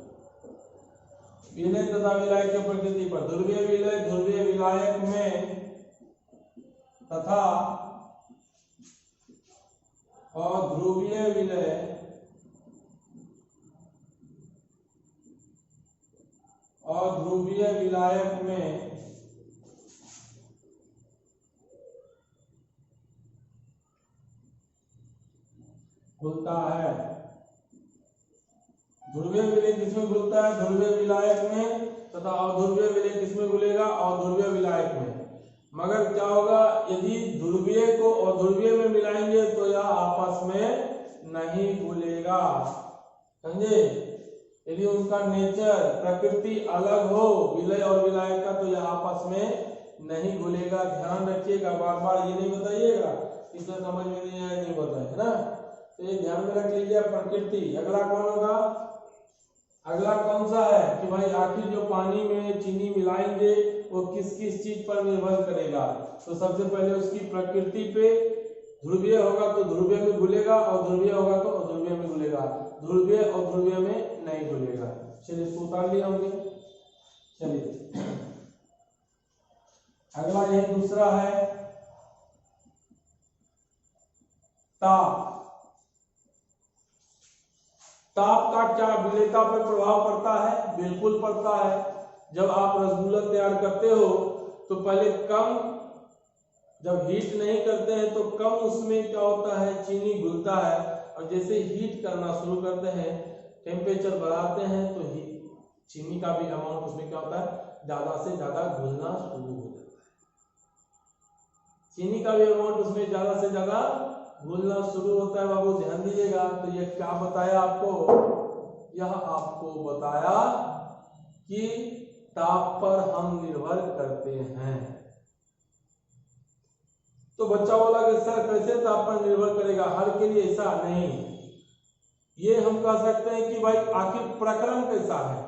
विलय तथा विलायक के प्रकृति पर। ध्रुवीय विलय ध्रुवीय विलायक में तथा अध्रुवीय विलय अध्रुवीय विलायक में घुलता है। ध्रुवीय विलय किसमें घुलता है? ध्रुवीय विलायक में। तथा अध्रुवीय विलय किसमें घुलेगा? अध्रुवीय विलायक में। मगर क्या होगा? यदि ध्रुवीय को अध्रुवीय में मिलाएंगे तो यह आपस में नहीं घुलेगा। समझे? यदि उनका नेचर, प्रकृति अलग हो विलय और विलायक का, तो यह आपस में नहीं घुलेगा। ध्यान रखिएगा, बार बार ये नहीं बताइएगा इसे समझ में नहीं आया, नहीं बताए, है ना? तो ये ध्यान में रख लीजिए। प्रकृति। अगला कौन होगा? अगला कौन सा है कि भाई आखिर जो पानी में चीनी मिलाएंगे वो किस किस चीज पर निर्भर करेगा? तो सबसे पहले उसकी प्रकृति पे। ध्रुवीय होगा तो ध्रुवीय में घुलेगा, और ध्रुवीय होगा तो अध्रुवीय में घुलेगा। ध्रुवीय और ध्रुवीय में नहीं घुलेगा। चलिए, इसको उतार लिया हमने। चलिए, अगला यही दूसरा है, ताप। ताप का क्या विलयता पर प्रभाव पड़ता है? बिल्कुल पड़ता है। जब आप रसगुल्ला तैयार करते हो तो पहले कम, जब हीट नहीं करते हैं तो कम उसमें क्या होता है? चीनी घुलता है। और जैसे हीट करना शुरू करते हैं, टेम्परेचर बढ़ाते हैं, तो चीनी का भी अमाउंट उसमें क्या होता है? ज्यादा से ज्यादा घुलना शुरू हो जाता है। चीनी का भी अमाउंट उसमें ज्यादा से ज्यादा घुलना शुरू होता है। बाबू ध्यान दीजिएगा। तो ये क्या बताया आपको? यह आपको बताया कि ताप पर हम निर्भर करते हैं। तो बच्चा बोला कि सर कैसे ताप पर निर्भर करेगा? हर के लिए ऐसा नहीं। ये हम कह सकते हैं कि भाई आखिर प्रक्रम कैसा है।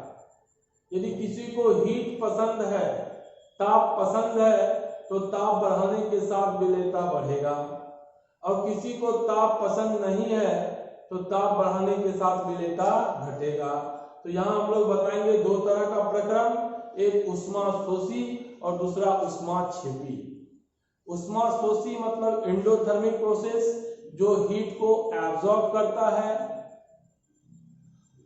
यदि किसी को हीट पसंद है, ताप पसंद है, तो ताप बढ़ाने के साथ विलयता बढ़ेगा। और किसी को ताप पसंद नहीं है तो ताप बढ़ाने के साथ विलयता घटेगा। तो यहाँ हम लोग बताएंगे दो तरह का प्रक्रम, एक ऊष्माशोषी और दूसरा ऊष्माक्षेपी। ऊष्माशोषी मतलब एंडोथर्मिक प्रोसेस, जो हीट को एब्जॉर्ब करता है।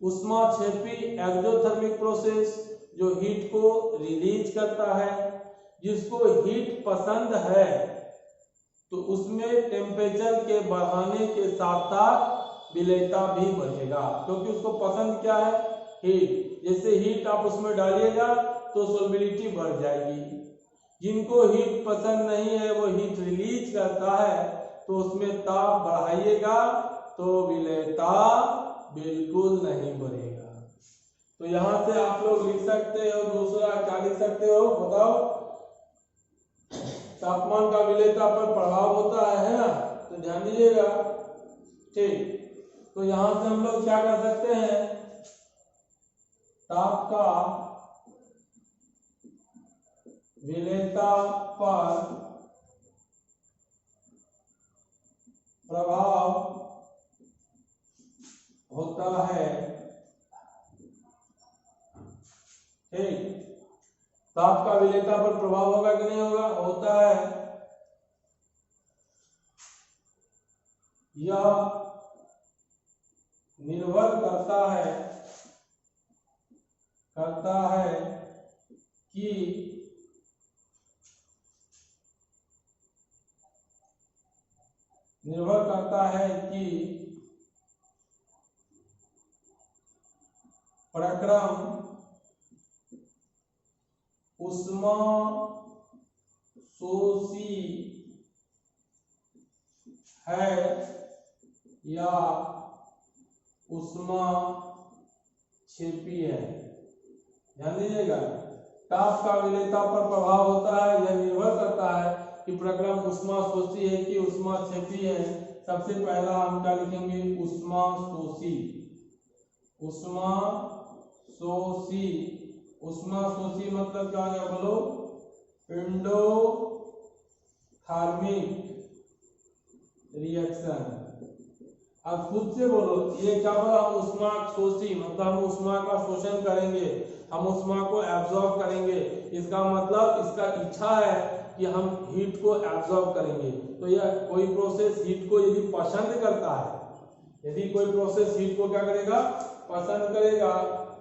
ऊष्माक्षेपी एक्सोथर्मिक प्रोसेस, जो हीट को रिलीज करता है। जिसको हीट पसंद है तो उसमें टेम्परेचर के बढ़ाने के साथ साथ विलयता भी बढ़ेगा, क्योंकि उसको पसंद क्या है? हीट। जैसे हीट आप उसमें डालिएगा तो सोल्युबिलिटी बढ़ जाएगी। जिनको हीट पसंद नहीं है, वो हीट रिलीज करता है, तो उसमें ताप बढ़ाइएगा तो विलयता बिल्कुल नहीं बढ़ेगा। तो यहां से आप लोग लिख सकते हो, दूसरा क्या लिख सकते हो? बताओ। तापमान का विलयता पर प्रभाव होता है ना? तो ध्यान दीजिएगा। ठीक, तो यहां से हम लोग क्या कर सकते हैं? ताप का विलेयता पर प्रभाव होता है। ठीक, ताप का विलेयता पर प्रभाव होगा कि नहीं होगा? होता है। यह निर्भर करता है कि प्रक्रम उष्मा शोषी है या उष्मा क्षेपी है। ध्यान दीजिएगा, ताप का विलेयता पर प्रभाव होता है, यह निर्भर करता है कि प्रक्रम उष्मा शोषी है कि उष्मा क्षेपी है। सबसे पहला हम क्या लिखेंगे? उष्मा शोषी। उष्मा शोषी, उष्मा शोषी मतलब क्या है बोलो? Endothermic reaction. अब खुद से बोलो, ये क्या बोला? हम उष्मा शोषी मतलब हम उष्मा का शोषण करेंगे, हम उष्मा को एब्जॉर्ब करेंगे। इसका मतलब इसका इच्छा है कि हम हीट को एब्जॉर्ब करेंगे। तो यह कोई प्रोसेस हीट को यदि पसंद करता है, यदि कोई प्रोसेस हीट को क्या करेगा? पसंद करेगा।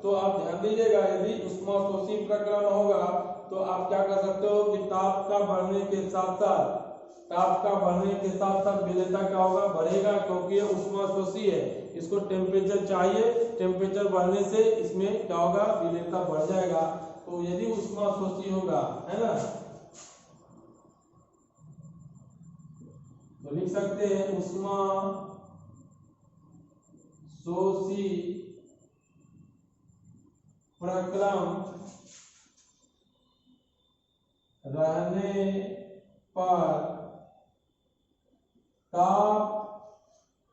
तो आप ध्यान दीजिएगा, यदि उष्मा शोषी प्रक्रम होगा तो आप क्या कर सकते हो कि ताप का बढ़ने के साथ साथ विलेयता क्या होगा? बढ़ेगा, क्योंकि ये उष्मा शोषी है। इसको टेम्परेचर चाहिए, टेम्परेचर बढ़ने से इसमें क्या होगा? विलेयता बढ़ जाएगा। तो यदि उष्मा शोषी होगा, है ना, तो लिख सकते हैं उष्मा शोषी प्रक्रम रहने पर ताप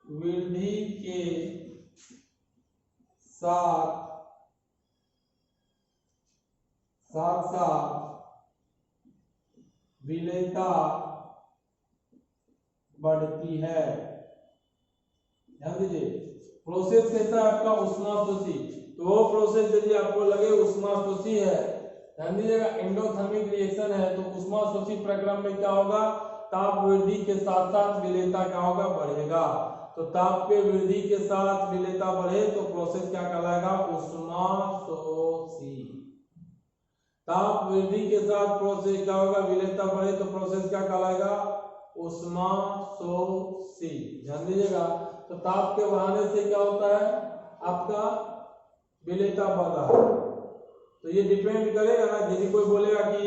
वृद्धि के साथ विलेयता बढ़ती है। ध्यान दीजिए, प्रोसेस कैसा है आपका? उष्मा शोषी। तो वो प्रोसेस यदि आपको लगे उष्मा शोषी है, ध्यान दीजिएगा, एंडोथर्मिक रिएक्शन है, तो उष्मा शोषी प्रक्रम में क्या होगा? ताप वृद्धि के साथ साथ विलेयता क्या होगा? बढ़ेगा। तो ताप के वृद्धि के साथ विलेयता बढ़े तो प्रोसेस क्या कहलाएगा? उष्मा शोषी। ताप वृद्धि के साथ प्रोसेस क्या होगा? विलेयता बढ़े तो प्रोसेस क्या कहलाएगा? उष्मा शोषी। ध्यान दीजिएगा, तो ताप के बढ़ाने से क्या होता है? आपका विलेयता बढ़ रहा है। तो ये डिपेंड करेगा ना, यदि कोई बोलेगा कि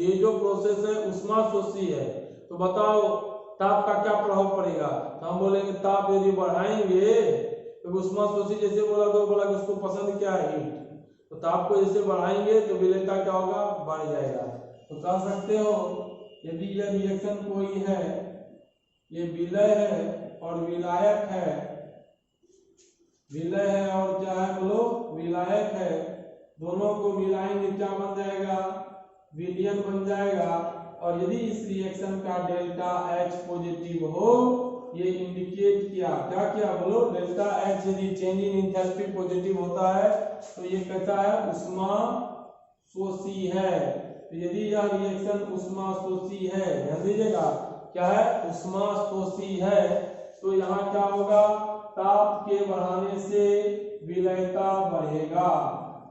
ये जो प्रोसेस है उष्मा शोषी है, तो बताओ ताप का क्या प्रभाव पड़ेगा? तो हम बोलेंगे ताप यदि बढ़ाएंगे तो उष्मा शोषी जैसे बोला तो बोला कि उसको पसंद क्या है? हीट। तो ताप को जैसे बढ़ाएंगे तो विलेयता क्या होगा? बढ़ जाएगा। तो कह सकते हो यदि यह रिएक्शन कोई है, ये विलय है और विलायक है, विलय है और क्या है बोलो? विलायक है, दोनों को मिलाएंगे क्या बन जाएगा? विलयन बन जाएगा। और यदि इस रिएक्शन का डेल्टा H पॉजिटिव हो, ये इंडिकेट किया, क्या किया बोलो? डेल्टा H यदि चेंज इन एंथैल्पी पॉजिटिव होता है तो ये कैसा है? उष्मा शोषी है। तो यदि यह रिएक्शन उष्मा शोषी है, ध्यान दीजिएगा, क्या है? उष्मा शोषी है, तो यहाँ क्या होगा? ताप के बढ़ाने से विलेयता बढ़ेगा।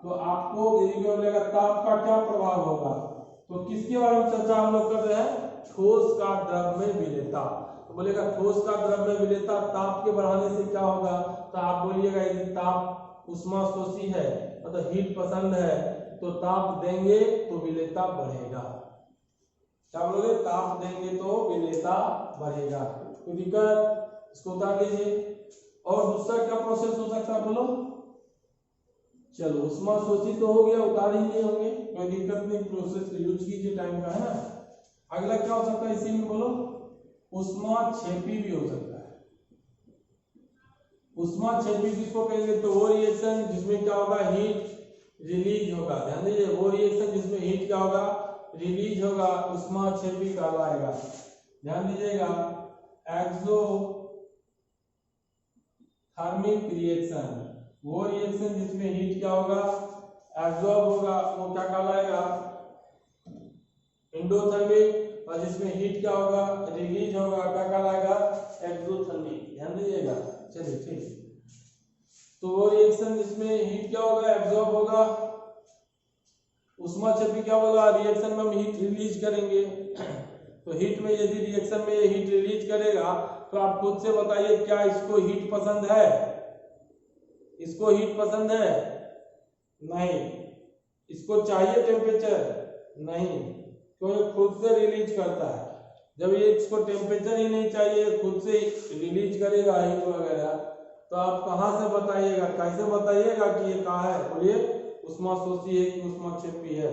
तो आपको यदि बोलेगा ताप का क्या प्रभाव होगा, तो किसके बारे में चर्चा हम लोग कर रहे हैं? ठोस का द्रव में विलेयता। तो बोलेगा ठोस का द्रव में विलेयता ताप के बढ़ाने से क्या होगा? तो आप बोलिएगा यदि ताप उष्मा शोषी है मतलब हीट पसंद है, तो ताप देंगे तो विलेयता बढ़ेगा। क्या बोलोगे? ताप देंगे तो विलेयता बढ़ेगा। कोई दिक्कत? इसको उतार लीजिए। और दूसरा क्या प्रोसेस हो सकता है बोलो? चलो, उष्मा शोषी तो हो गया, उतार ही नहीं होंगे, कोई दिक्कत नहीं, प्रोसेस यूज कीजिए टाइम का, है ना। अगला क्या हो सकता है इसी में बोलो? उष्मा क्षेपी भी हो सकता है। उष्मा क्षेपी किसको कहेंगे? तो वो रिएक्शन जिसमें क्या होगा? हीट रिलीज होगा। ध्यान दीजिए, वो रिएक्शन जिसमें हीट क्या होगा, रिलीज होगा, ऊष्माक्षेपी कहलाएगा। ध्यान दीजिएगा, एक्सोथर्मिक रिएक्शन, वो रिएक्शन जिसमें हीट क्या होगा, एब्जॉर्ब होगा, वो क्या कहलाएगा, एंडोथर्मिक। और जिसमें हीट क्या होगा, रिलीज होगा, क्या कहलाएगा, एक्सोथर्मिक। ध्यान दीजिएगा। चलिए ठीक, तो वो रिएक्शन जिसमें हीट क्या होगा, एब्जॉर्ब होगा, ऊष्माक्षेपी क्या होगा, रिएक्शन में हम हीट रिलीज करेंगे। तो हीट में यदि रिएक्शन में हीट रिलीज करेगा तो आप खुद से बताइए, क्या इसको हीट पसंद है, इसको हीट पसंद है, नहीं। इसको चाहिए टेम्परेचर, नहीं, क्योंकि खुद से रिलीज करता है। जब ये इसको टेम्परेचर ही नहीं चाहिए, खुद से रिलीज करेगा हीट वगैरह, तो आप कहाँ से बताइएगा, कैसे बताइएगा कि ये कहाँ है, बोलिए, ऊष्माशोषी है कि ऊष्माक्षेपी है।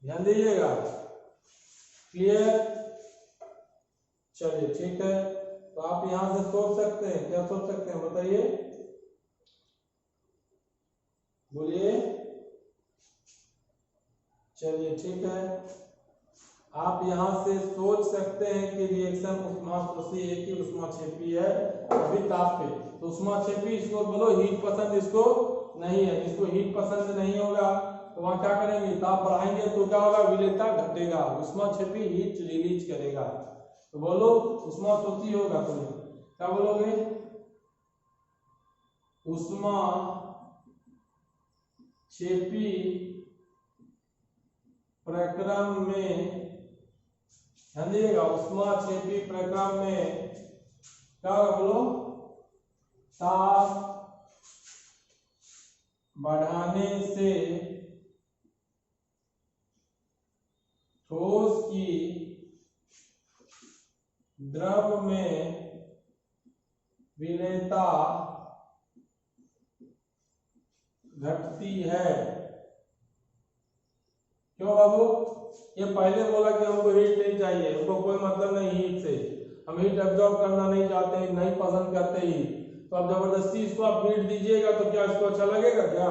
ध्यान दीजिएगा। क्लियर? चलिए ठीक है, तो आप यहां से सोच सकते हैं, क्या सोच सकते हैं बताइए, बोलिए। चलिए ठीक है, आप यहां से सोच सकते हैं कि रिएक्शन ऊष्माशोषी है कि ऊष्माक्षेपी है। अभी ताप पे तो ऊष्माक्षेपी, इसको बोलो हीट पसंद इसको नहीं है। जिसको हीट पसंद नहीं होगा तो वहां क्या करेंगे, ताप बढ़ाएंगे तो क्या होगा, विलेयता घटेगा, ऊष्माक्षेपी हीट रिलीज करेगा। तो बोलो ऊष्माशोषी होगा, तो क्या बोलोगे, ऊष्माक्षेपी प्रक्रम में, ध्यान दीजिएगा, ऊष्माक्षेपी प्रक्रम में क्या होगा, बोलो, ताप बढ़ाने से ठोस की द्रव में विलेयता घटती है। क्यों बाबू, ये पहले बोला कि हमको हीट नहीं चाहिए, हमको कोई मतलब नहीं हीट से, हम हीट एब्जॉर्ब करना नहीं चाहते, नहीं पसंद करते ही, तो अब जबरदस्ती इसको आप हीट दीजिएगा तो क्या इसको अच्छा लगेगा, क्या,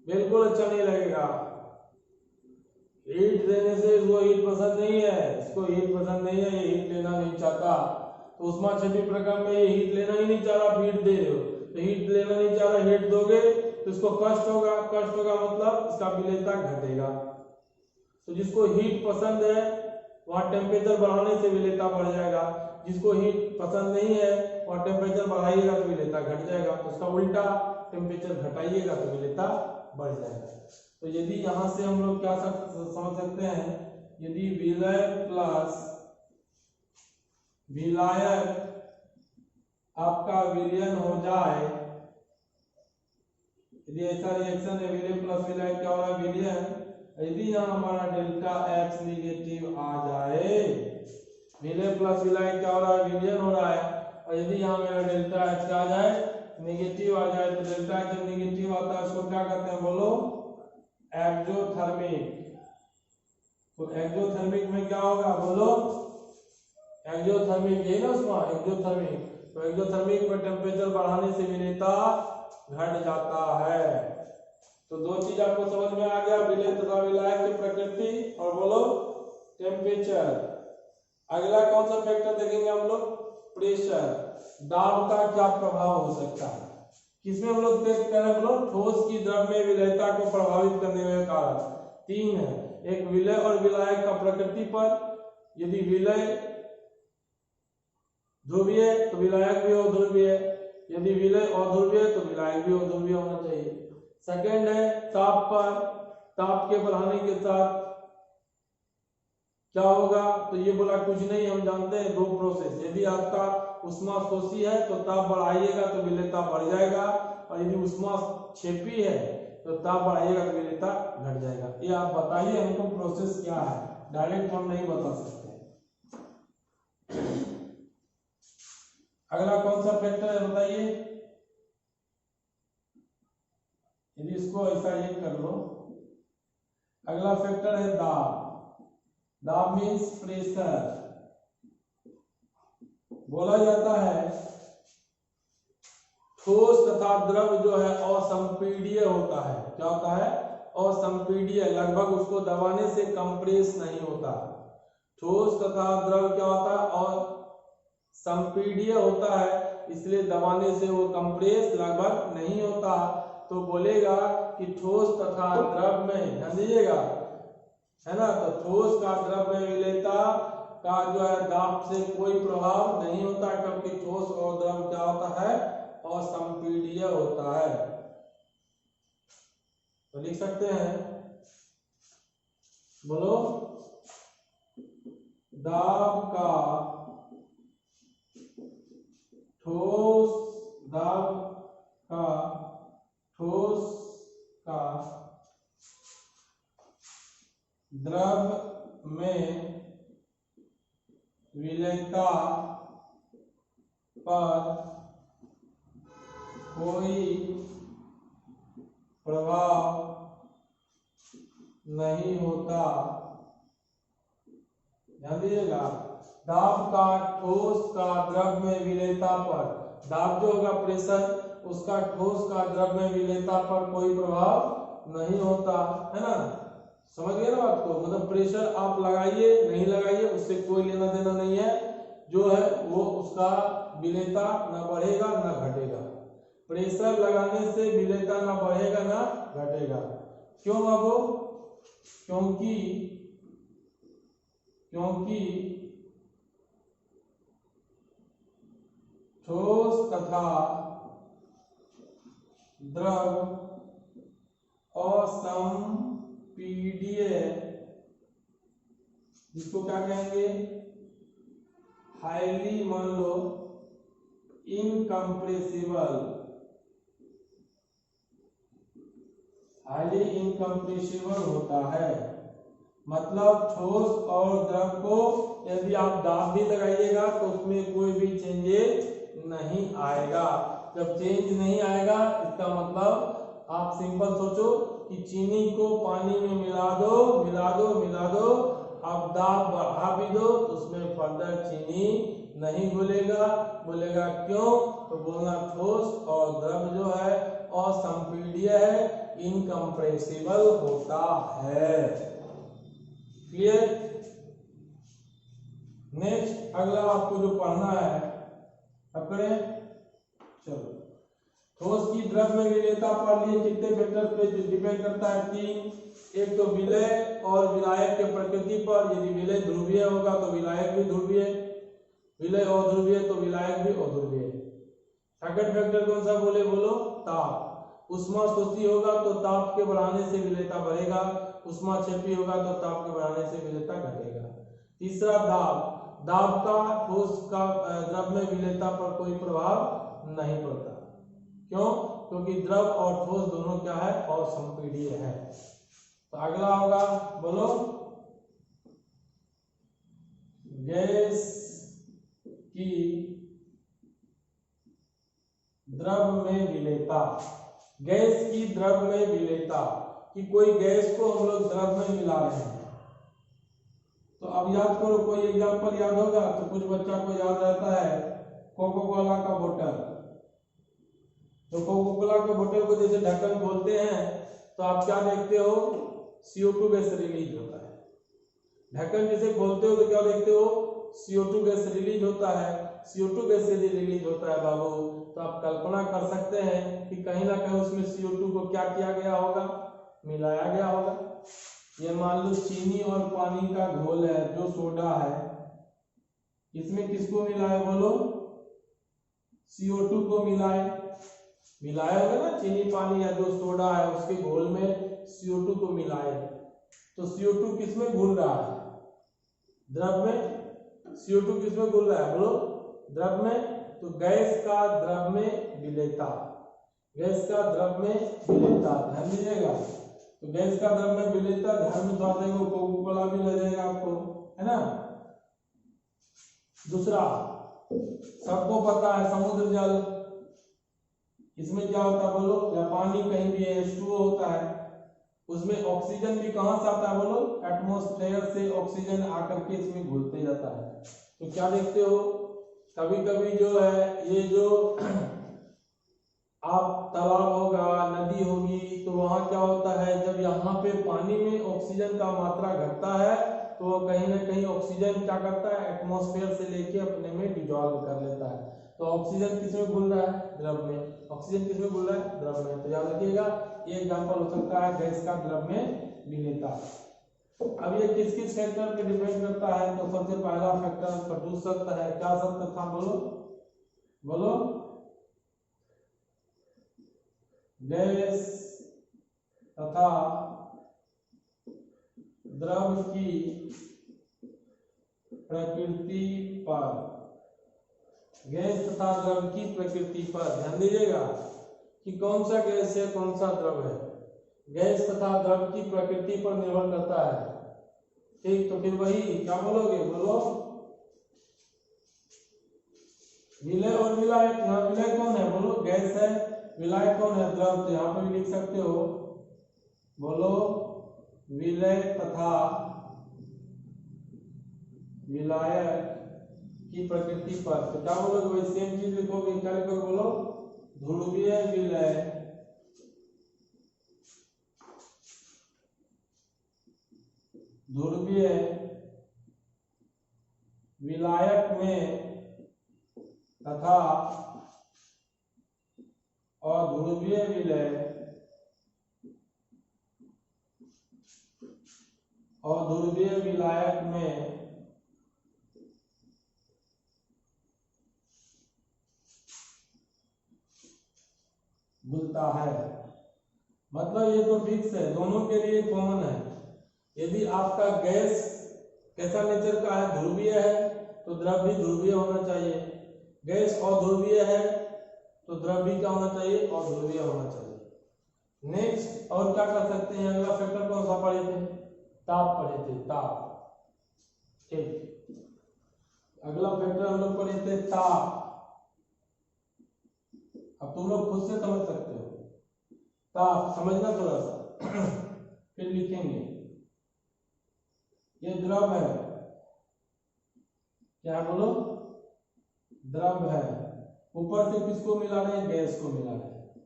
बिल्कुल अच्छा नहीं लगेगा। हीट देने से इसको हीट पसंद नहीं है, इसको हीट पसंद नहीं है, ये हीट लेना नहीं चाहता। तो ऊष्माक्षेपी प्रक्रम में ये हीट लेना ही नहीं चाह रहा, आप हीट दे रहे हो, तो हीट लेना नहीं चाह रहा, हीट दोगे तो इसको कष्ट होगा, कष्ट होगा मतलब इसका विलेयता घटेगा। तो जिसको हीट पसंद है वहां टेम्परेचर बढ़ाने से विलेयता बढ़ जाएगा, जिसको हीट पसंद नहीं है वहां टेम्परेचर बढ़ाइएगा तो विलेयता घट जाएगा। तो इसका उल्टा, टेम्परेचर घटाइएगा तो विलेयता बढ़ जाएगा। तो यदि यहां से हम लोग क्या समझ सकते हैं, यदि विलय प्लस विलायक आपका विलयन हो जाए, यदि ऐसा रिएक्शन है, विलय प्लस विलायक क्या हो रहा है, विलयन, यदि यहाँ हमारा डेल्टा X निगेटिव आ जाए, विलय प्लस विलायक क्या हो रहा है, विलयन हो रहा है, और यदि यहाँ मेरा डेल्टा X क्या आ जाए, निगेटिव आ जाए, तो डेल्टा X जब निगेटिव आता है उसको क्या कहते हैं, बोलो, एक्सोथर्मिक। तो एक्सोथर्मिक में क्या होगा, बोलो, एक्सोथर्मिक, यही ना उसमें एक्सोथर्मिक, तो एक्सोथर्मिक में टेम्परेचर बढ़ाने से विलेयता घट जाता है। तो दो चीज आपको समझ में आ गया, विलय तथा विलायक की प्रकृति और बोलो टेम्परेचर। अगला कौन सा फैक्टर देखेंगे हम लोग, प्रेशर, दाब का क्या प्रभाव हो सकता है, किसमें हम लोग टेस्ट कर रहे हैं, बोलो, ठोस की द्रव में विलयता को प्रभावित करने वाले कारक तीन है। एक विलय और विलायक का प्रकृति पर, यदि विलय ध्रुवीय तो विलायक भी अध्रुवीय, यदि विलय अध्रुवीय तो विलायक भी अध्रुवीय होना चाहिए। सेकंड है ताप पर, ताप के बढ़ाने के साथ क्या होगा, तो ये बोला कुछ नहीं, हम जानते हैं दो प्रोसेस, यदि आपका ऊष्माशोषी है तो ताप बढ़ाइएगा तो विलेयता बढ़ जाएगा, और यदि ऊष्माक्षेपी है तो ताप बढ़ाइएगा तो विलेयता घट जाएगा। ये आप बताइए हमको प्रोसेस क्या है, डायरेक्ट हम नहीं बता सकते। अगला कौन सा फैक्टर है बताइए, यदि इसको ऐसा ये कर लो, अगला फैक्टर है दाब। दाब मीन्स प्रेशर। बोला जाता है ठोस तथा द्रव जो है असंपीड्य होता है। क्या होता है? असंपीड्य, लगभग उसको दबाने से कंप्रेस नहीं होता। ठोस तथा द्रव क्या होता है? और संपीड्य होता है, इसलिए दबाने से वो कंप्रेस लगभग नहीं होता। तो बोलेगा कि ठोस तथा द्रव में, ध्यान दीजिएगा, है ना, तो ठोस का द्रव में विलेयता का जो है दाब से कोई प्रभाव नहीं होता, क्योंकि ठोस और द्रव क्या होता है? असंपीड्य होता है। तो लिख सकते हैं, बोलो, दाब का ठोस, दाब का ठोस का द्रव में विलेयता पर कोई प्रभाव नहीं होता। ध्यान दीजिएगा, दाब का ठोस का द्रव में विलेयता पर, दाब जो होगा प्रेशर, उसका ठोस का द्रव में विलेयता पर कोई प्रभाव नहीं होता, है ना। समझ गए ना बात को? मतलब प्रेशर आप लगाइए नहीं लगाइए उससे कोई लेना देना नहीं है, जो है वो उसका विलेयता ना बढ़ेगा ना घटेगा। प्रेशर लगाने से विलेयता ना बढ़ेगा ना घटेगा। क्यों बाबू? क्योंकि ठोस तथा द्रव असंपीड्य, जिसको क्या कहेंगे? हाईली, मान लो, इनकम्प्रेसिबल, हाईली इनकम्प्रेसिबल होता है। मतलब ठोस और द्रव को यदि आप दाब भी लगाइएगा तो उसमें कोई भी चेंजेस नहीं आएगा। जब चेंज नहीं आएगा, इसका मतलब आप सिंपल सोचो कि चीनी को पानी में मिला दो मिला दो मिला दो, आप दाब बढ़ा भी दो तो उसमें फर्दर चीनी नहीं घुलेगा। बोलेगा क्यों? तो बोलना ठोस और द्रव जो है असंपीड्य है, इनकम्प्रेसिबल होता है। क्लियर? नेक्स्ट अगला आपको जो पढ़ना है, अब करें, चलो। ठोस की द्रव में विलेयता पर लिए कितने फैक्टर पे डिपेंड करता है? 3। एक तो विलय और विलायक के प्रकृति पर, यदि विलय ध्रुवीय होगा तो विलायक भी ध्रुवीय, विलय अध्रुवीय तो विलायक भी अध्रुवीय। सेकंड फैक्टर कौन सा बोले? बोलो, ताप। उष्मा शोषी होगा तो ताप के बढ़ाने से विलेयता बढ़ेगा, उष्मा क्षेपी होगा तो ताप के बढ़ाने से विलेयता घटेगा। तीसरा दाब, दाब का ठोस का द्रव में विलेयता पर कोई प्रभाव नहीं पड़ता। क्यों? क्योंकि द्रव और ठोस दोनों क्या है? असंपीड्य है। तो अगला होगा, बोलो, गैस की द्रव में विलेयता। गैस की द्रव में विलेयता, कि कोई गैस को हम लोग द्रव में मिला रहे हैं। तो अब याद करो, कोई एग्जांपल याद होगा तो कुछ बच्चा को याद रहता है, कोको कोला का बोतल। तो कोको कोला के बोतल को जैसे ढक्कन खोलते हैं तो आप क्या देखते हो? CO2 गैस रिलीज होता है। ढक्कन जैसे खोलते हो तो क्या देखते हो? CO2 गैस रिलीज होता है। CO2 गैस यदि रिलीज होता है बाबू, तो आप कल्पना कर सकते हैं कि कहीं ना कहीं उसमें CO2 को क्या किया गया होगा? मिलाया गया होगा। ये मान लो चीनी और पानी का घोल है जो सोडा है, इसमें किसको मिलाए? बोलो, CO2 को मिलाए, मिलाया होगा ना, चीनी पानी या जो सोडा है उसके घोल में CO2 को मिलाए। तो CO2 किसमें घुल रहा है? द्रव में। CO2 किसमें घुल रहा है? बोलो, द्रव में। तो गैस का द्रव में विलेयता, गैस का द्रव में विलेयता, ध्यान दीजिएगा। तो गैस का द्रव में विलेयता ध्यान में थोड़ा देंगे, कोको कोला भी ले जाएगा आपको, है ना। दूसरा, सबको पता है समुद्र जल, इसमें क्या होता है? बोलो, या पानी कहीं भी H2O होता है, उसमें ऑक्सीजन भी कहां से आता है? बोलो, एटमॉस्फेयर से ऑक्सीजन आकर के इसमें घुलते जाता है। तो क्या देखते हो, कभी कभी जो है ये जो आप तालाब होगा, नदी होगी, तो वहां क्या होता है, जब यहाँ पे पानी में ऑक्सीजन का मात्रा घटता है तो वो कहीं ना कहीं ऑक्सीजन क्या करता है, एटमॉस्फेयर से लेके अपने में डिजॉल्व कर लेता है। तो ऑक्सीजन किस में घुल रहा है, द्रव में। ऑक्सीजन किस में घुल रहा है, द्रव में। तो याद रखिएगा ये एग्जांपल हो सकता है गैस का द्रव में विलीनता। अब ये किस किस फैक्टर पे डिपेंड करता है, तो सबसे पहला फैक्टर प्रदूषक है। क्या शब्द था, बोलो बोलो, गैस तथा द्रव की प्रकृति पर, गैस तथा द्रव की प्रकृति पर ध्यान दीजिएगा कि कौन सा गैस है कौन सा द्रव है। गैस तथा द्रव की प्रकृति पर निर्भर करता है, ठीक। तो फिर वही क्या बोलोगे, बोलो विलय और विलायक। यहाँ विलय कौन है, बोलो गैस है, विलायक कौन है, द्रव। तो यहाँ पे भी लिख सकते हो, बोलो विलय तथा विलायक की प्रकृति पर। तो क्या बोलोगे, वही सेम चीज लिखोगे, क्या लिखोगे, बोलो ध्रुवीय विलय ध्रुवीय विलायक में तथा अध्रुवीय विलय अध्रुवीय विलायक में घुलता है। मतलब ये तो फिक्स है, दोनों के लिए कॉमन है। यदि आपका गैस कैसा नेचर का है, ध्रुवीय है, तो द्रव भी ध्रुवीय होना चाहिए। गैस अध्रुवीय है तो द्रव भी क्या होना चाहिए, अध्रुवीय होना चाहिए। नेक्स्ट और क्या कर सकते हैं, अगला फैक्टर कौन सा पढ़े थे, ताप पढ़े थे, ताप, ठीक। अगला फैक्टर हम लोग पढ़े थे ताप। अब तुम लोग खुद से समझ सकते हो, ताप समझना थोड़ा सा फिर लिखेंगे। ये द्रव है, क्या बोलो, द्रव है। ऊपर से किसको मिला रहे हैं, गैस को मिला रहे हैं।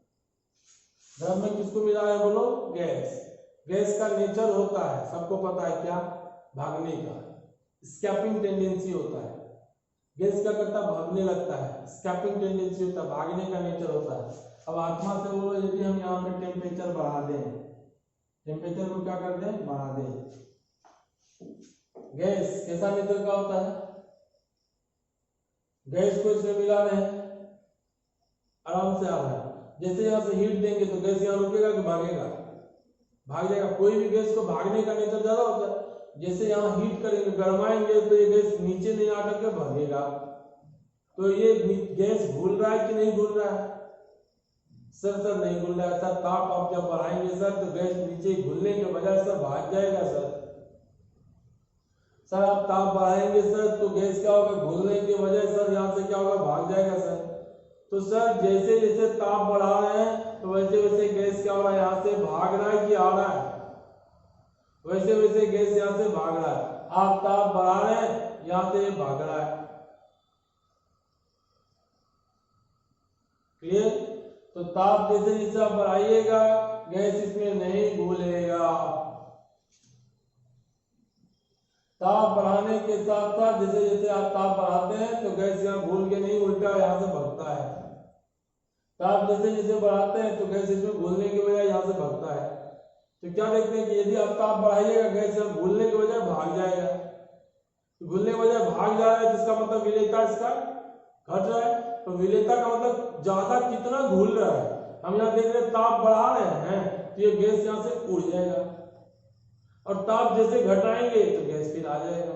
द्रव में किसको मिला रहे हैं, बोलो गैस। गैस का नेचर होता है, सबको पता है, क्या, भागने का, स्कैपिंग टेंडेंसी होता है। गैस क्या करता है, भागने लगता है, स्कैपिंग टेंडेंसी होता है, भागने का नेचर होता है। अब आत्मा से बोलो, यदि हम यहाँ पे टेम्परेचर बढ़ा दें, टेम्परेचर को क्या कर दें, बढ़ा दें। गैस कैसा नेचर का होता है, गैस को इसमें मिला रहे हैं, आराम से आ रहा है। जैसे यहाँ से हीट देंगे तो गैस यहाँ रुकेगा कि भागेगा, भाग जाएगा। कोई भी गैस को भागने का नेचर ज्यादा होता है। जैसे यहाँ हीट करेंगे, गरमाएंगे, तो ये गैस नीचे नहीं आकर के भागेगा। तो ये गैस घूल रहा है कि नहीं घूल रहा है, सर नहीं घूल रहा है। सर ताप आप जब बढ़ाएंगे सर तो गैस नीचे घुलने के बजाय सर भाग जाएगा। सर आप ताप बढ़ाएंगे सर तो गैस क्या होगा, घुलने के बजाय सर यहाँ से क्या होगा, भाग जाएगा सर। तो सर जैसे जैसे ताप बढ़ा रहे हैं तो वैसे वैसे गैस क्या हो रहा है, यहाँ से भाग रहा है कि आ रहा है, वैसे वैसे गैस यहाँ से भाग रहा है। आप ताप बढ़ा रहे हैं, यहाँ से भाग रहा है। क्लियर। तो ताप जैसे जैसे आप बढ़ाइएगा गैस इसमें नहीं घुलेगा। ताप बढ़ाने के साथ साथ जैसे जैसे आप ताप बढ़ाते हैं तो गैस यहाँ घुल के नहीं, उल्टा यहाँ से भगता है। ताप जैसे जैसे बढ़ाते हैं तो गैस इसमें घुलने के बजाय यहाँ से भगता है। तो क्या देखते हैं कि यदि आप ताप बढ़ाइएगा गैस यहाँ घुलने के बजाय भाग जाएगा। तो घुलने के बजाय भाग जा रहा है जिसका मतलब विलेयता इसका घट रहा है। तो विलेयता का मतलब ज्यादा कितना घुल रहा है। हम यहाँ देख रहे हैं ताप बढ़ा रहे हैं तो ये गैस यहाँ से उड़ जाएगा, और ताप जैसे घटाएंगे तो गैस फिर आ जाएगा।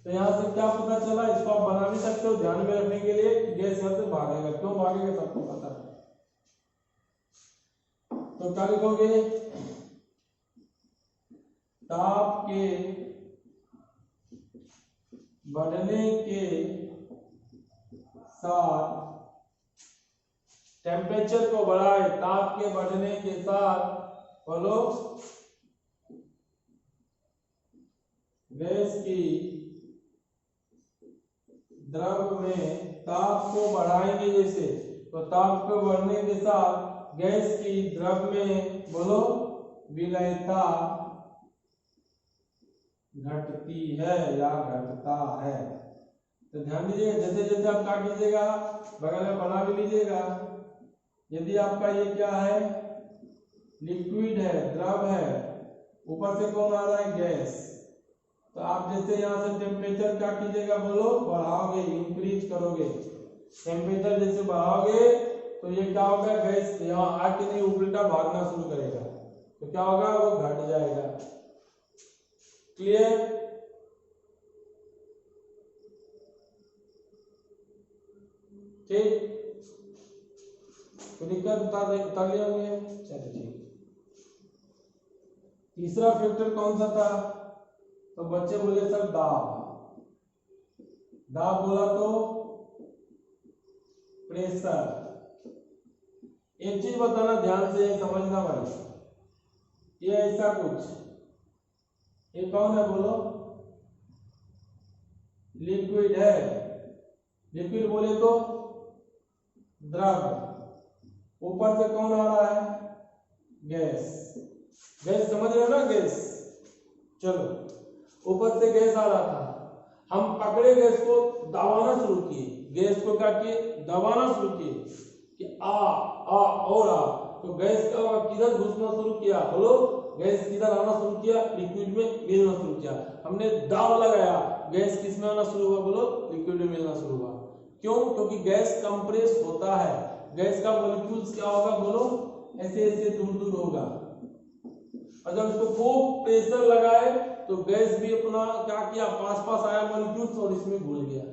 तो यहाँ से क्या पता चला, इसको आप बना भी सकते हो ध्यान में रखने के लिए कि गैस यहाँ से भागेगा। क्यों भागेगा सबको पता है। तो क्या लिखोगे, ताप के बढ़ने के साथ, टेम्परेचर को बढ़ाए, ताप के बढ़ने के साथ बोलो गैस की द्रव में ताप को बढ़ाएंगे जैसे, तो ताप के बढ़ने के साथ गैस की द्रव में बोलो विलयता घटती है या घटता है। तो ध्यान दीजिए, जैसे जैसे आप क्या कीजिएगा, बगल में बना भी लीजिएगा। यदि आपका ये क्या है, लिक्विड है, द्रव है, ऊपर से कौन आ रहा है, गैस, तो आप जैसे यहाँ से टेम्परेचर क्या कीजिएगा, बोलो बढ़ाओगे, इंक्रीज करोगे। टेम्परेचर जैसे बढ़ाओगे तो ये क्या होगा, गैस यहाँ आके नहीं उल्टा भागना शुरू करेगा, तो क्या होगा, वो घट जाएगा। क्लियर? ठीक, तो दिक्कत उतार लिए होंगे। चलिए ठीक। तीसरा फैक्टर कौन सा था, तो बच्चे बोले सर दाब। दाब बोला तो प्रेशर। एक चीज बताना ध्यान से समझना भाई, ये ऐसा कुछ, ये कौन है बोलो, लिक्विड है। लिक्विड बोले तो द्रव, ऊपर से कौन आ रहा है, गैस। गैस समझ रहे हो ना, गैस। चलो ऊपर से गैस आ रहा था, हम पकड़े गैस को दबाना शुरू किए, गैस को क्या किए, दबाना शुरू किए कि आ और आ, तो गैस का किधर घुसना शुरू किया, बोलो गैस किधर आना शुरू किया, लिक्विड में मिलना शुरू किया। हमने दाब लगाया, गैस किस में आना शुरू हुआ, बोलो लिक्विड में मिलना शुरू हुआ। क्यों? क्योंकि गैस कंप्रेस होता है, गैस का मॉलिक्यूल्स क्या होगा, बोलो ऐसे ऐसे दूर दूर होगा, और जब इसको खूब प्रेशर लगाए तो गैस भी अपना क्या किया, पास पास आया मॉलिक्यूल्स और इसमें घुल गया।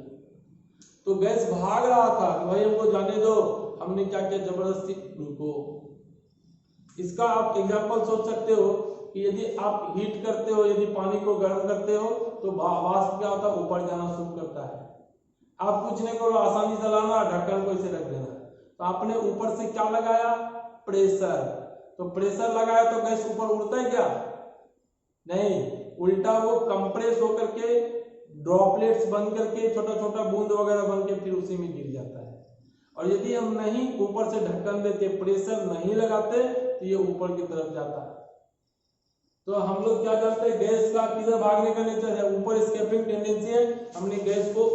तो गैस भाग रहा था कि भाई हमको जाने दो, हमने क्या किया, जबरदस्ती रुको। इसका आप एग्जांपल सोच सकते हो कि यदि आप हीट करते हो, यदि पानी को गर्म करते हो तो वाष्प क्या होता है, ऊपर जाना शुरू करता है। आप कुछ नहीं करो, आसानी से लाना, ढक्कन को इसे रख देना, तो आपने ऊपर से क्या लगाया, प्रेशर। तो प्रेशर लगाया तो गैस ऊपर उड़ता है क्या, नहीं, उल्टा वो कंप्रेस होकर के ड्रॉपलेट्स बन करके छोटा छोटा बूंद वगैरह बन के फिर उसी में गिर जाता है। और यदि हम नहीं ऊपर से ढक्कन देते, प्रेशर नहीं लगाते, तो ये ऊपर की तरफ जाता है। तो हम लोग क्या करते हैं, गैस का किधर भागने का नेचर है, ऊपर एस्केपिंग टेंडेंसी है, हमने गैस को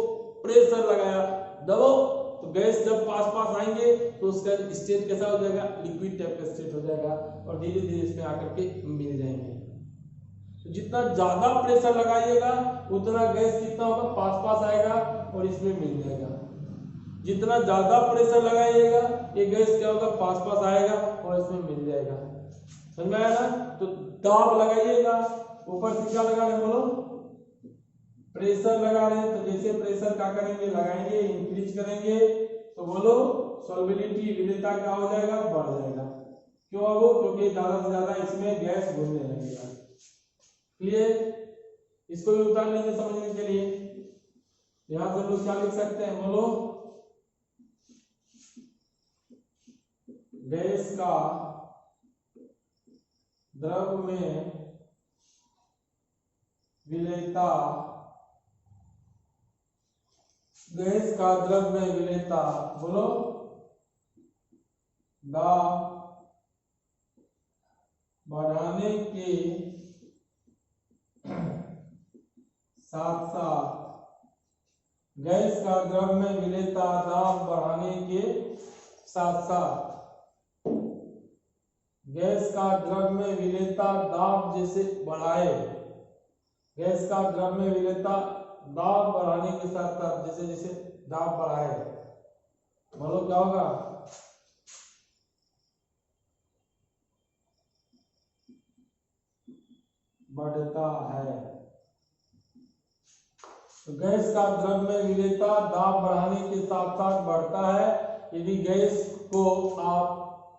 प्रेशर लगाया, दबाओ, तो गैस जब पास पास आएंगे तो उसका स्टेट कैसा हो जाएगा, लिक्विड टाइप का स्टेट हो जाएगा, और धीरे धीरे इसमें आकर के मिल जाएंगे। तो जितना ज्यादा प्रेशर लगाइएगा उतना गैस कितना होगा, पास पास आएगा और इसमें मिल जाएगा। जितना ज्यादा प्रेशर लगाइएगा ये गैस क्या होगा, पास पास आएगा और इसमें मिल जाएगा। समझ में आया ना? तो दाब लगाइएगा, ऊपर से क्या लगा रहे हैं, बोलो प्रेशर लगा रहे हैं, तो जैसे प्रेशर क्या करेंगे, लगाएंगे, इंक्रीज करेंगे, तो बोलो सॉल्युबिलिटी, विलेयता क्या हो जाएगा, बढ़ जाएगा। क्यों अब? क्योंकि ज्यादा से ज्यादा इसमें गैस घुलने लगेगा। क्लियर? इसको भी उतार लीजिए समझने के लिए। यहां से लोग क्या लिख सकते हैं, बोलो गैस का द्रव में विलेयता, गैस का द्रव में विलेयता, बोलो दाब बढ़ाने के साथ साथ, गैस का द्रव में विलेयता दाब बढ़ाने के साथ साथ, गैस का द्रव में विलेयता दाब जैसे बढ़ाए, गैस का द्रव में विलेयता दाब बढ़ाने के साथ साथ जैसे जैसे दाब बढ़ाए, बोलो क्या होगा, बढ़ता है। तो गैस का द्रव में विलेयता दाब बढ़ाने के साथ साथ बढ़ता है। यदि गैस को आप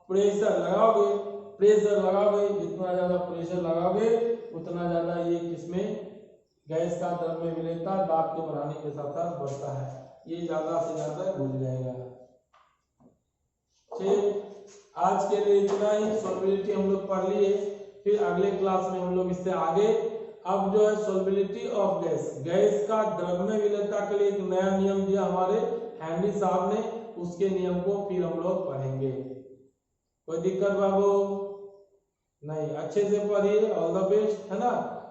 प्रेशर लगाओगे, जितना ज्यादा प्रेशर लगाओगे उतना ज्यादा ये किसमें, गैस का द्रव में विलेयता दाब के बढ़ाने के साथ साथ बढ़ता है, ये ज्यादा से ज्यादा घुल जाएगा। ठीक, आज के लिए इतना ही। सॉल्युबिलिटी हम लोग पढ़ लिए, फिर अगले क्लास में हम लोग इससे आगे, अब जो है सॉल्युबिलिटी ऑफ गैस, गैस का द्रव में विलेयता के लिए एक नया नियम दिया हमारे हेनरी साहब ने, उसके नियम को फिर हम लोग पढ़ेंगे। कोई दिक्कत बाबू नहीं, अच्छे से पढ़िए, ऑल द बेस्ट, है ना,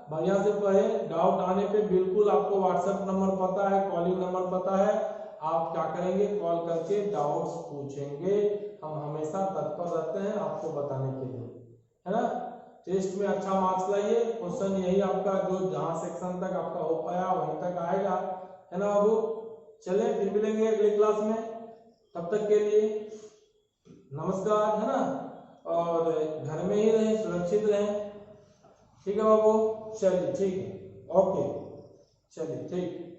बढ़िया से पढ़े। डाउट आने पे बिल्कुल आपको व्हाट्सएप नंबर पता है, कॉलिंग नंबर पता है, आप क्या करेंगे, कॉल करके डाउट्स पूछेंगे। हम हमेशा तत्पर रहते हैं आपको बताने के लिए, है ना। टेस्ट में अच्छा मार्क्स लाइए, क्वेश्चन यही आपका जो जहां सेक्शन तक आपका हो पाया वहीं तक आएगा, है ना बाबू। चले फिर मिलेंगे अगली क्लास में, तब तक के लिए नमस्कार, है ना, और घर में ही रहें, सुरक्षित रहें, ठीक है बाबू। चलिए ठीक है, ओके, चलिए ठीक।